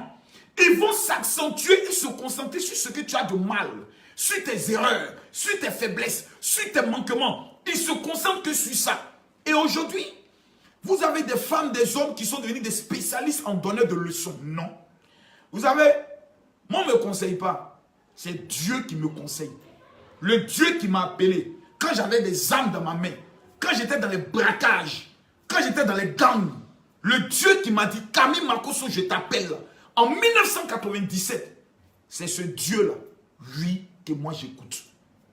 Ils vont s'accentuer et se concentrer sur ce que tu as de mal, sur tes erreurs, sur tes faiblesses, sur tes manquements. Ils se concentrent que sur ça. Et aujourd'hui, vous avez des femmes, des hommes qui sont devenus des spécialistes en donneur de leçons. Non. Vous savez, moi, on ne me conseille pas. C'est Dieu qui me conseille. Le Dieu qui m'a appelé. Quand j'avais des armes dans ma main, quand j'étais dans les braquages, quand j'étais dans les gangs, le Dieu qui m'a dit, Camille Makosso, je t'appelle. En 1997, c'est ce Dieu-là, lui, que moi j'écoute.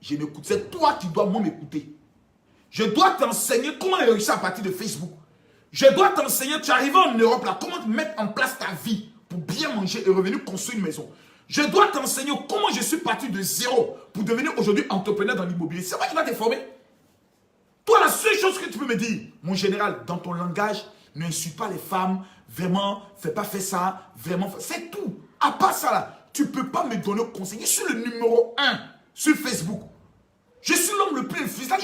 Je n'écoute. C'est toi qui dois moi m'écouter. Je dois t'enseigner comment réussir à partir de Facebook. Je dois t'enseigner, tu arrives en Europe là, comment mettre en place ta vie pour bien manger et revenir construire une maison. Je dois t'enseigner comment je suis parti de zéro pour devenir aujourd'hui entrepreneur dans l'immobilier. C'est moi qui dois te former. Toi, la seule chose que tu peux me dire, mon général, dans ton langage, n'insulte pas les femmes, vraiment, fais pas faire ça, vraiment, c'est tout. À part ça, là, tu ne peux pas me donner conseil. Je suis le numéro 1 sur Facebook. Je suis l'homme le plus influent.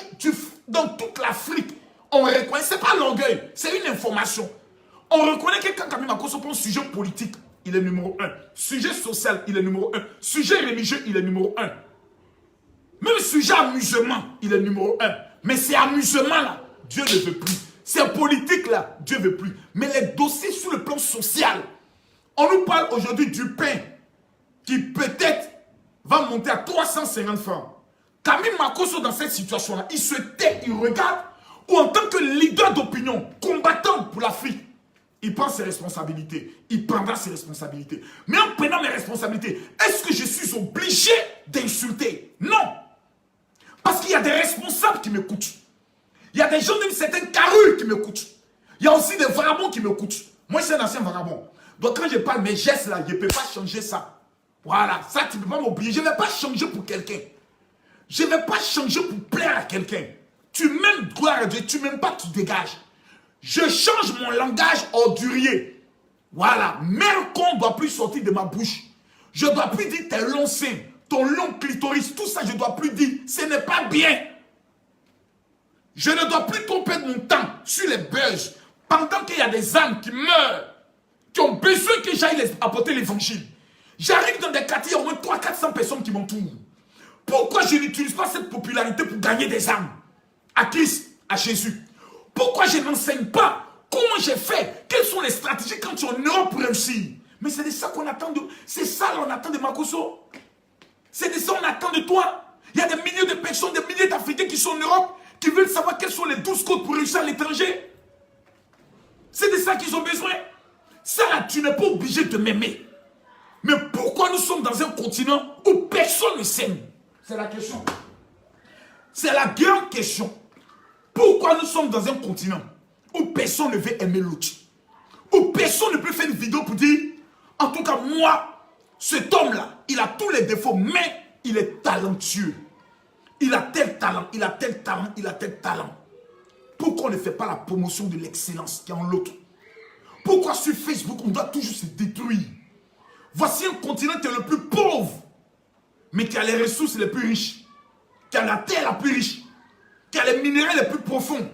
Dans toute l'Afrique, on reconnaît, ce n'est pas l'orgueil, c'est une information. On reconnaît que quand Camille Makosso prend un sujet politique, il est numéro 1. Sujet social, il est numéro 1. Sujet religieux, il est numéro 1. Même sujet amusement, il est numéro 1. Mais c'est amusement là, Dieu ne veut plus. C'est politique là, Dieu ne veut plus. Mais les dossiers sur le plan social, on nous parle aujourd'hui du pain qui peut-être va monter à 350 francs. Camille Makosso, dans cette situation-là, il se tait, il regarde, ou en tant que leader d'opinion, combattant pour l'Afrique, il prend ses responsabilités. Il prendra ses responsabilités. Mais en prenant mes responsabilités, est-ce que je suis obligé d'insulter? Non. Parce qu'il y a des responsables qui m'écoutent. Il y a des gens d'une certaine carrure qui m'écoutent. Il y a aussi des vagabonds qui m'écoutent. Moi, je suis un ancien vagabond. Donc, quand je parle mes gestes là, je ne peux pas changer ça. Voilà, ça, tu ne peux pas m'obliger. Je ne vais pas changer pour quelqu'un. Je ne vais pas changer pour plaire à quelqu'un. Tu m'aimes, gloire à Dieu. Tu ne m'aimes pas, tu dégages. Je change mon langage ordurier. Voilà, mère con ne doit plus sortir de ma bouche. Je ne dois plus dire tes longs seins, ton long clitoris, tout ça, je ne dois plus dire. Ce n'est pas bien. Je ne dois plus trop perdre mon temps sur les buzz. Pendant qu'il y a des âmes qui meurent, qui ont besoin que j'aille apporter l'évangile. J'arrive dans des quartiers, il y a au moins 300-400 personnes qui m'entourent. Pourquoi je n'utilise pas cette popularité pour gagner des âmes? À Christ, à Jésus. Pourquoi je n'enseigne pas? Comment j'ai fait? Quelles sont les stratégies quand tu es en Europe pour réussir? Mais c'est de ça qu'on attend de... C'est ça qu'on attend de Makosso. C'est de ça qu'on attend de toi. Il y a des milliers de personnes, des milliers d'Africains qui sont en Europe, qui veulent savoir quels sont les 12 codes pour réussir à l'étranger. C'est de ça qu'ils ont besoin. Ça là, tu n'es pas obligé de m'aimer. Mais pourquoi nous sommes dans un continent où personne ne s'aime? C'est la question. C'est la grande question. Pourquoi nous sommes dans un continent où personne ne veut aimer l'autre? Où personne ne peut faire une vidéo pour dire, en tout cas moi, cet homme-là, il a tous les défauts, mais il est talentueux. Il a tel talent, il a tel talent, il a tel talent. Pourquoi on ne fait pas la promotion de l'excellence qui est en l'autre? Pourquoi sur Facebook, on doit toujours se détruire? Voici un continent qui est le plus pauvre, mais qui a les ressources les plus riches, qui a la terre la plus riche, qui a les minéraux les plus profonds.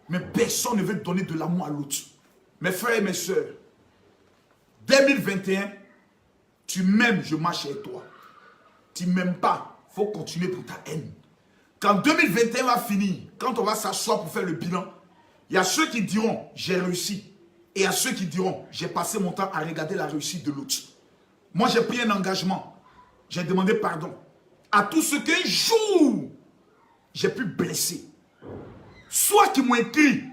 Mais personne ne veut donner de l'amour à l'autre. Mes frères et mes soeurs, 2021, tu m'aimes, je marche avec toi. Tu ne m'aimes pas, il faut continuer pour ta haine. Quand 2021 va finir, quand on va s'asseoir pour faire le bilan, il y a ceux qui diront, j'ai réussi. Et il y a ceux qui diront, j'ai passé mon temps à regarder la réussite de l'autre. Moi, j'ai pris un engagement. J'ai demandé pardon à tous ceux qu'un jour, j'ai pu blesser. Soit qui m'ont écrit,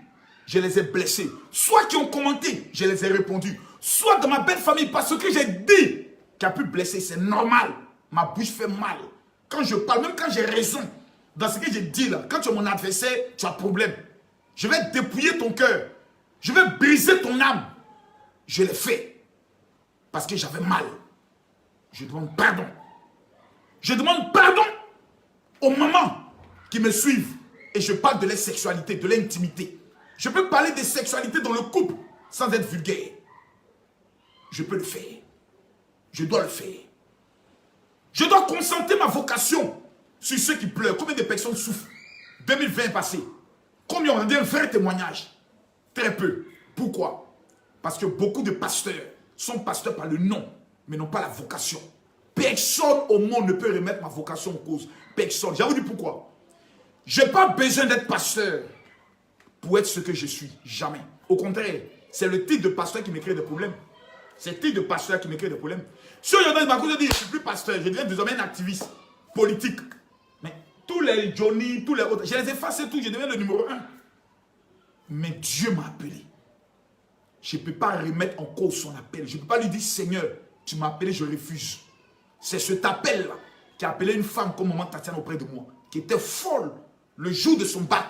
je les ai blessés. Soit qui ont commenté, je les ai répondu. Soit dans ma belle famille, parce que j'ai dit qui a pu blesser. C'est normal. Ma bouche fait mal. Quand je parle, même quand j'ai raison, dans ce que j'ai dit là, quand tu es mon adversaire, tu as problème. Je vais dépouiller ton cœur. Je vais briser ton âme. Je l'ai fait. Parce que j'avais mal. Je demande pardon. Je demande pardon aux mamans qui me suivent. Et je parle de la sexualité, de l'intimité. Je peux parler de sexualité dans le couple sans être vulgaire. Je peux le faire. Je dois le faire. Je dois concentrer ma vocation sur ceux qui pleurent. Combien de personnes souffrent? 2020 est passé. Combien ont dit un vrai témoignage? Très peu. Pourquoi? Parce que beaucoup de pasteurs sont pasteurs par le nom, mais non pas la vocation. Personne au monde ne peut remettre ma vocation en cause. Personne. Je vais vous dire pourquoi. Je n'ai pas besoin d'être pasteur pour être ce que je suis. Jamais. Au contraire, c'est le titre de pasteur qui me crée des problèmes. C'est le titre de pasteur qui me crée des problèmes. Si aujourd'hui, je dis, je ne suis plus pasteur, je deviens désormais un activiste politique. Mais tous les Johnny, tous les autres, je les efface et tout, je deviens le numéro 1. Mais Dieu m'a appelé. Je ne peux pas remettre en cause son appel. Je ne peux pas lui dire, Seigneur, tu m'as appelé, je refuse. C'est cet appel-là qui a appelé une femme comme maman Tatiana auprès de moi, qui était folle le jour de son bac.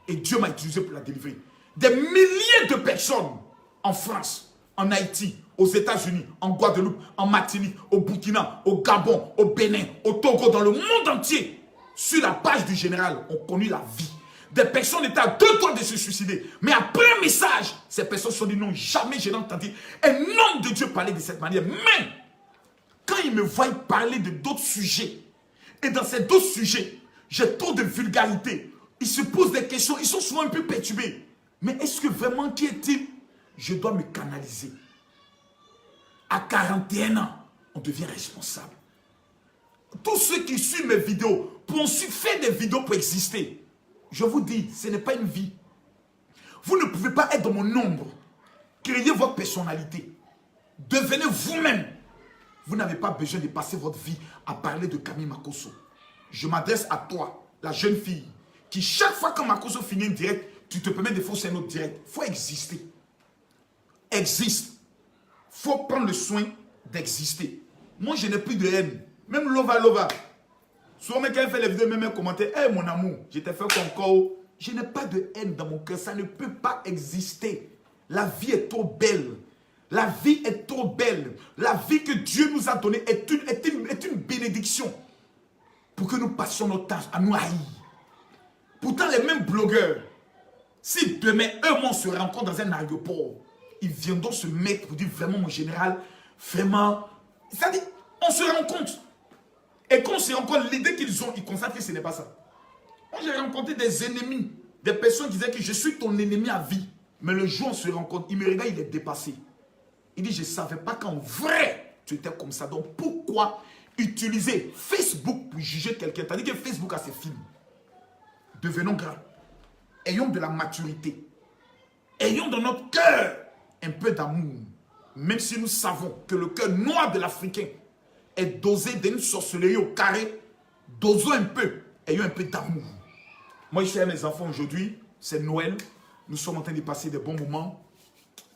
Et Dieu m'a utilisé pour la délivrer. Des milliers de personnes en France, en Haïti, aux États-Unis, en Guadeloupe, en Martinique, au Burkina, au Gabon, au Bénin, au Togo, dans le monde entier, sur la page du général, ont connu la vie. Des personnes étaient à 2 doigts de se suicider. Mais après un message, ces personnes se sont dit non, jamais je n'ai entendu un homme de Dieu parler de cette manière. Mais quand ils me voient parler de d'autres sujets, et dans ces d'autres sujets, j'ai trop de vulgarité. Ils se posent des questions, ils sont souvent un peu perturbés. Mais est-ce que vraiment, qui est-il? Je dois me canaliser. À 41 ans, on devient responsable. Tous ceux qui suivent mes vidéos pour faire des vidéos pour exister, je vous dis, ce n'est pas une vie. Vous ne pouvez pas être dans mon ombre. Créez votre personnalité. Devenez vous-même. Vous n'avez pas besoin de passer votre vie à parler de Camille Makosso. je m'adresse à toi, la jeune fille, qui chaque fois que Makosso finit un direct, tu te permets de fausser un autre direct. Il faut exister. Existe. Il faut prendre le soin d'exister. Moi, je n'ai plus de haine. Même Lova. Souvent, quand il fait les vidéos, même un commentaire, hey, mon amour, je t'ai fait encore. Je n'ai pas de haine dans mon cœur. Ça ne peut pas exister. La vie est trop belle. La vie est trop belle. La vie que Dieu nous a donnée est une bénédiction. Pour que nous passions notre temps à nous haïr. Pourtant, les mêmes blogueurs, si demain, eux-mêmes se rencontrent dans un aéroport, ils viendront se mettre pour dire vraiment, mon général, vraiment. C'est-à-dire, on se rend compte. Et quand on se rend compte, l'idée qu'ils ont, ils constatent que ce n'est pas ça. Moi, j'ai rencontré des ennemis, des personnes qui disaient que je suis ton ennemi à vie. Mais le jour où on se rencontre, il me regarde, il est dépassé. Il dit, je ne savais pas qu'en vrai, tu étais comme ça. Donc, pourquoi utiliser Facebook pour juger quelqu'un? Tandis que Facebook a ses films. Devenons grands. Ayons de la maturité. Ayons dans notre cœur un peu d'amour. Même si nous savons que le cœur noir de l'Africain est dosé d'une sorcellerie au carré, dosons un peu. Ayons un peu d'amour. Moi, je suis avec mes enfants aujourd'hui. C'est Noël. Nous sommes en train de passer des bons moments.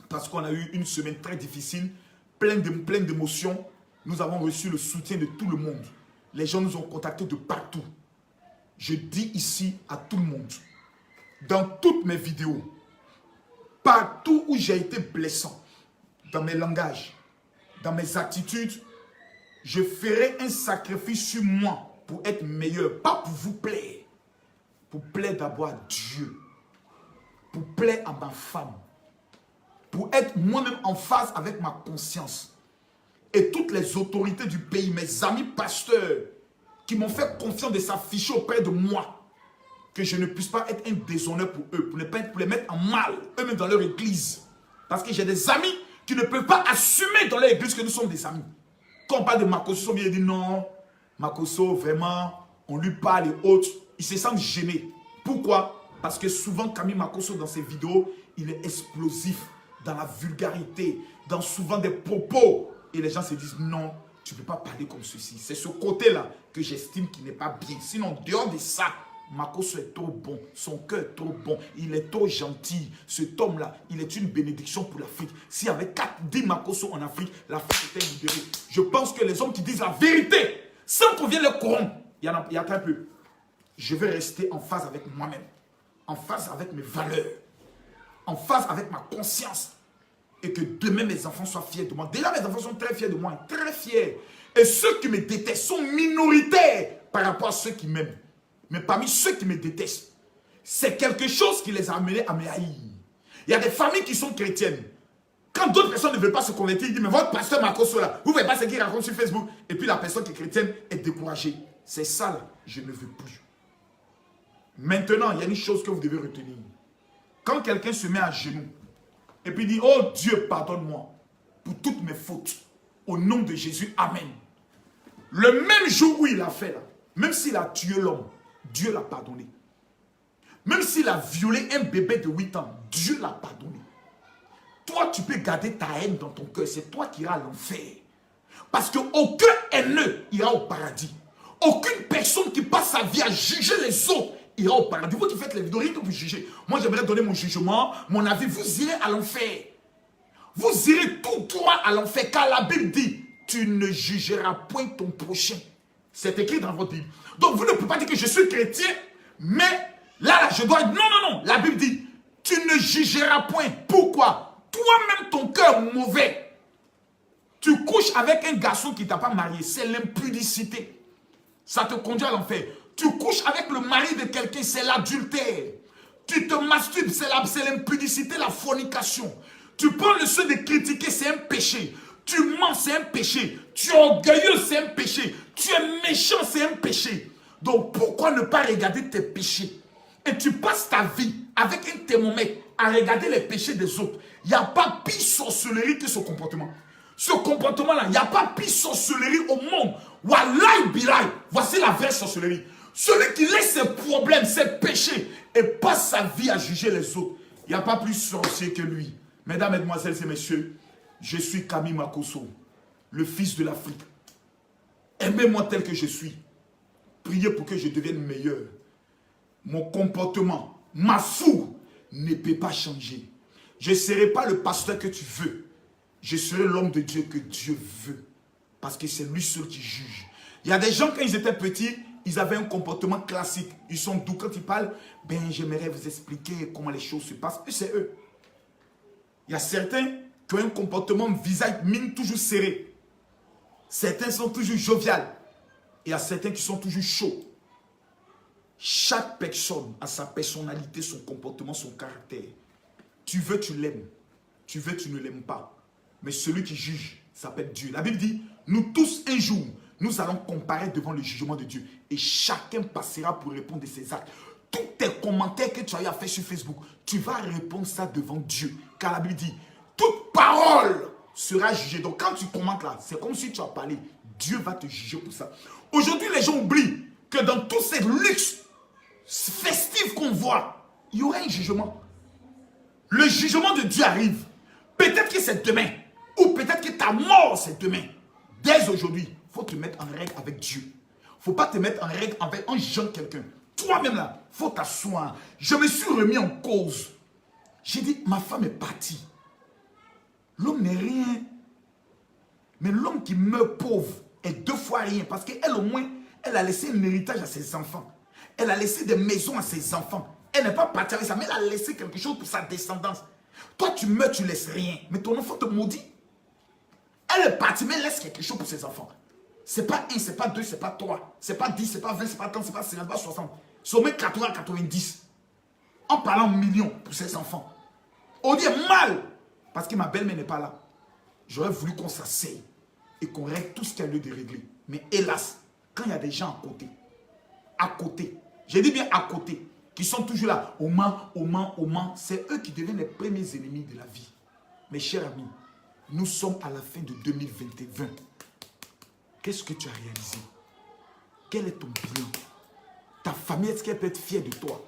Parce qu'on a eu une semaine très difficile. Pleine d'émotions. Nous avons reçu le soutien de tout le monde. Les gens nous ont contactés de partout. Je dis ici à tout le monde, dans toutes mes vidéos, partout où j'ai été blessant, dans mes langages, dans mes attitudes, je ferai un sacrifice sur moi pour être meilleur, pas pour vous plaire, pour plaire d'abord à Dieu, pour plaire à ma femme, pour être moi-même en phase avec ma conscience. Et toutes les autorités du pays, mes amis pasteurs, qui m'ont fait confiance de s'afficher auprès de moi, que je ne puisse pas être un déshonneur pour eux, pour les mettre en mal, eux-mêmes dans leur église. Parce que j'ai des amis qui ne peuvent pas assumer dans leur église que nous sommes des amis. Quand on parle de Makosso, ils disent non, Makosso, vraiment, on lui parle et autres. Ils se sentent gênés. Pourquoi? Parce que souvent, Camille Makosso, dans ses vidéos, il est explosif, dans la vulgarité, dans souvent des propos. Et les gens se disent non, tu ne peux pas parler comme ceci. C'est ce côté-là que j'estime qu'il n'est pas bien. Sinon, dehors de ça, Makosso est trop bon. Son cœur est trop bon. Il est trop gentil. Cet homme-là, il est une bénédiction pour l'Afrique. S'il y avait 10 Makosso en Afrique, l'Afrique était libérée. Je pense que les hommes qui disent la vérité, sans qu'on vienne les corrompre, il y a très peu. Je vais rester en phase avec moi-même. En phase avec mes valeurs. En phase avec ma conscience. Et que demain mes enfants soient fiers de moi. Déjà mes enfants sont très fiers de moi. Très fiers. Et ceux qui me détestent sont minoritaires par rapport à ceux qui m'aiment. Mais parmi ceux qui me détestent, c'est quelque chose qui les a amenés à me haïr. Il y a des familles qui sont chrétiennes. Quand d'autres personnes ne veulent pas se convertir, ils disent, mais votre pasteur Makosso là, vous ne voyez pas ce qu'il raconte sur Facebook. Et puis la personne qui est chrétienne est découragée. C'est ça là, je ne veux plus. Maintenant, il y a une chose que vous devez retenir. Quand quelqu'un se met à genoux, et puis dit, oh Dieu, pardonne-moi pour toutes mes fautes. Au nom de Jésus, amen. Le même jour où il a fait là, même s'il a tué l'homme, Dieu l'a pardonné. Même s'il a violé un bébé de 8 ans, Dieu l'a pardonné. Toi, tu peux garder ta haine dans ton cœur. C'est toi qui iras à l'enfer. Parce qu'aucun haineux ira au paradis. Aucune personne qui passe sa vie à juger les autres ira au paradis. Vous qui faites les vidéos, rien que vous jugez. Moi, j'aimerais donner mon jugement, mon avis. Vous irez à l'enfer. Vous irez tout droit à l'enfer. Car la Bible dit, tu ne jugeras point ton prochain. C'est écrit dans votre Bible. Donc, vous ne pouvez pas dire que je suis chrétien, mais là, je dois... Non. La Bible dit, tu ne jugeras point. Pourquoi? Toi-même, ton cœur mauvais. Tu couches avec un garçon qui ne t'a pas marié. C'est l'impudicité. Ça te conduit à l'enfer. Tu couches avec le mari de quelqu'un, c'est l'adultère. Tu te masturbes, c'est l'impudicité, la fornication. Tu prends le soin de critiquer, c'est un péché. Tu mens, c'est un péché. Tu es orgueilleux, c'est un péché. Tu es méchant, c'est un péché. Donc pourquoi ne pas regarder tes péchés? Et tu passes ta vie avec un thermomètre à regarder les péchés des autres. Il n'y a pas pire sorcellerie que ce comportement. Ce comportement-là, il n'y a pas pire sorcellerie au monde. Wallahi bilahi, voici la vraie sorcellerie. Celui qui laisse ses problèmes, ses péchés et passe sa vie à juger les autres. Il n'y a pas plus sorcier que lui. Mesdames, Mesdemoiselles et Messieurs, je suis Camille Makosso, le fils de l'Afrique. Aimez-moi tel que je suis. prier pour que je devienne meilleur. Mon comportement, ma foi ne peut pas changer. Je ne serai pas le pasteur que tu veux. Je serai l'homme de Dieu que Dieu veut. Parce que c'est lui seul qui juge. Il y a des gens, quand ils étaient petits, ils avaient un comportement classique. Ils sont doux quand ils parlent. Ben, j'aimerais vous expliquer comment les choses se passent. Et c'est eux. Il y a certains qui ont un comportement visage, mine toujours serré. Certains sont toujours joviales. Et il y a certains qui sont toujours chauds. Chaque personne a sa personnalité, son comportement, son caractère. Tu veux, tu l'aimes. Tu veux, tu ne l'aimes pas. Mais celui qui juge s'appelle Dieu. La Bible dit, nous tous un jour, nous allons comparaître devant le jugement de Dieu. Et chacun passera pour répondre de ses actes. Tous tes commentaires que tu as eu à faire sur Facebook, tu vas répondre ça devant Dieu. Car la Bible dit, toute parole sera jugée. Donc quand tu commentes là, c'est comme si tu as parlé. Dieu va te juger pour ça. Aujourd'hui, les gens oublient que dans tous ces luxes festifs qu'on voit, il y aura un jugement. Le jugement de Dieu arrive. Peut-être que c'est demain. Ou peut-être que ta mort, c'est demain. Dès aujourd'hui, il faut te mettre en règle avec Dieu. Il ne faut pas te mettre en règle avec un jeune quelqu'un. Toi-même là, il faut t'asseoir. Je me suis remis en cause. J'ai dit, ma femme est partie. L'homme n'est rien. Mais l'homme qui meurt pauvre est 2 fois rien. Parce qu'elle au moins, elle a laissé un héritage à ses enfants. Elle a laissé des maisons à ses enfants. Elle n'est pas partie avec ça, mais elle a laissé quelque chose pour sa descendance. Toi, tu meurs, tu ne laisses rien. Mais ton enfant te maudit. Elle est partie, mais elle laisse quelque chose pour ses enfants. Ce n'est pas 1, ce n'est pas 2, ce n'est pas 3. Ce n'est pas 10, ce n'est pas 20, ce n'est pas 30, ce n'est pas 50, ce n'est pas 60. C'est au moins 80, 90. En parlant millions pour ses enfants. On dit mal. Parce que ma belle-mère n'est pas là. J'aurais voulu qu'on s'asseye et qu'on règle tout ce qu'il y a lieu de régler. Mais hélas, quand il y a des gens à côté, j'ai dit bien à côté, qui sont toujours là, au Mans, c'est eux qui deviennent les premiers ennemis de la vie. Mes chers amis, nous sommes à la fin de 2020. Qu'est-ce que tu as réalisé? Quel est ton bilan? Ta famille, est-ce qu'elle peut être fière de toi?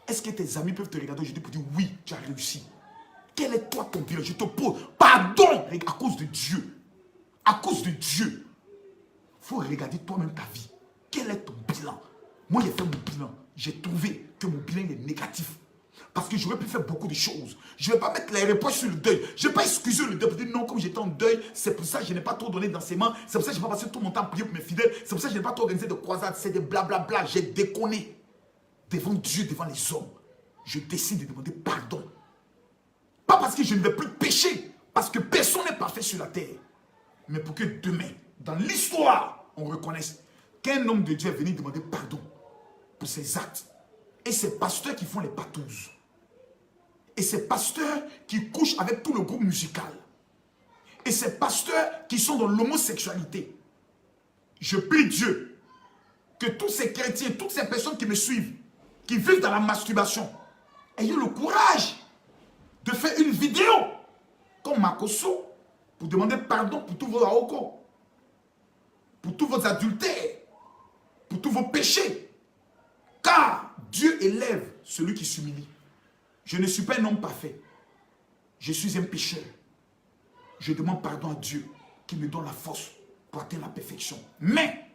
Est-ce que tes amis peuvent te regarder aujourd'hui pour dire oui, tu as réussi? Quel est toi ton bilan? Je te pose pardon à cause de Dieu. À cause de Dieu. Il faut regarder toi-même ta vie. Quel est ton bilan? Moi, j'ai fait mon bilan. J'ai trouvé que mon bilan est négatif. Parce que j'aurais pu faire beaucoup de choses. Je ne vais pas mettre les reproches sur le deuil. Je ne vais pas excuser le deuil pour dire non, comme j'étais en deuil, c'est pour ça que je n'ai pas trop donné d'enseignement. C'est pour ça que je n'ai pas passé tout mon temps à prier pour mes fidèles. C'est pour ça que je n'ai pas trop organisé de croisades. C'est des blablabla. J'ai déconné. Devant Dieu, devant les hommes. Je décide de demander pardon. Pas parce que je ne vais plus pécher. Parce que personne n'est parfait sur la terre. Mais pour que demain, dans l'histoire, on reconnaisse qu'un homme de Dieu est venu demander pardon pour ses actes. Et ces pasteurs qui font les patouzes. Et ces pasteurs qui couchent avec tout le groupe musical. Et ces pasteurs qui sont dans l'homosexualité. Je prie Dieu que tous ces chrétiens, toutes ces personnes qui me suivent, qui vivent dans la masturbation, ayez le courage de faire une vidéo comme Makoso pour demander pardon pour tous vos aokos, pour tous vos adultères, pour tous vos péchés. Car Dieu élève celui qui s'humilie. Je ne suis pas un homme parfait. Je suis un pécheur. Je demande pardon à Dieu qui me donne la force pour atteindre la perfection. Mais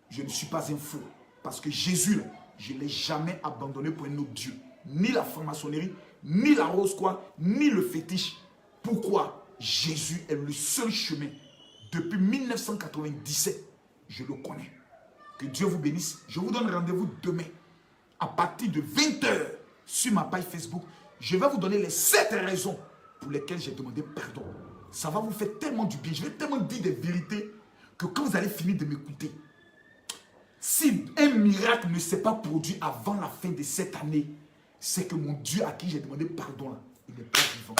je ne suis pas un fou. Parce que Jésus, je ne l'ai jamais abandonné pour un autre Dieu. Ni la franc-maçonnerie, ni la rose-croix, ni le fétiche. Pourquoi? Jésus est le seul chemin. Depuis 1997, je le connais. Que Dieu vous bénisse. Je vous donne rendez-vous demain à partir de 20 h sur ma page Facebook. Je vais vous donner les 7 raisons pour lesquelles j'ai demandé pardon. Ça va vous faire tellement du bien. Je vais tellement dire des vérités que quand vous allez finir de m'écouter, si un miracle ne s'est pas produit avant la fin de cette année, c'est que mon Dieu à qui j'ai demandé pardon, là, il n'est pas vivant.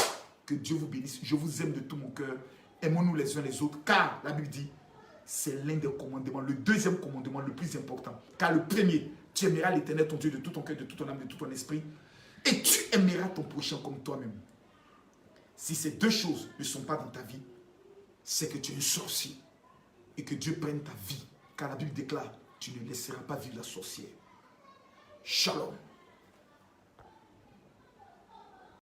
Que Dieu vous bénisse. Je vous aime de tout mon cœur. Aimons-nous les uns les autres. Car la Bible dit, c'est l'un des commandements, le deuxième commandement le plus important. Car le premier, tu aimeras l'Éternel ton Dieu de tout ton cœur, de toute ton âme, de tout ton esprit. Et tu aimeras ton prochain comme toi-même. Si ces deux choses ne sont pas dans ta vie, c'est que tu es un sorcier. Et que Dieu prenne ta vie. Car la Bible déclare, tu ne laisseras pas vivre la sorcière. Shalom.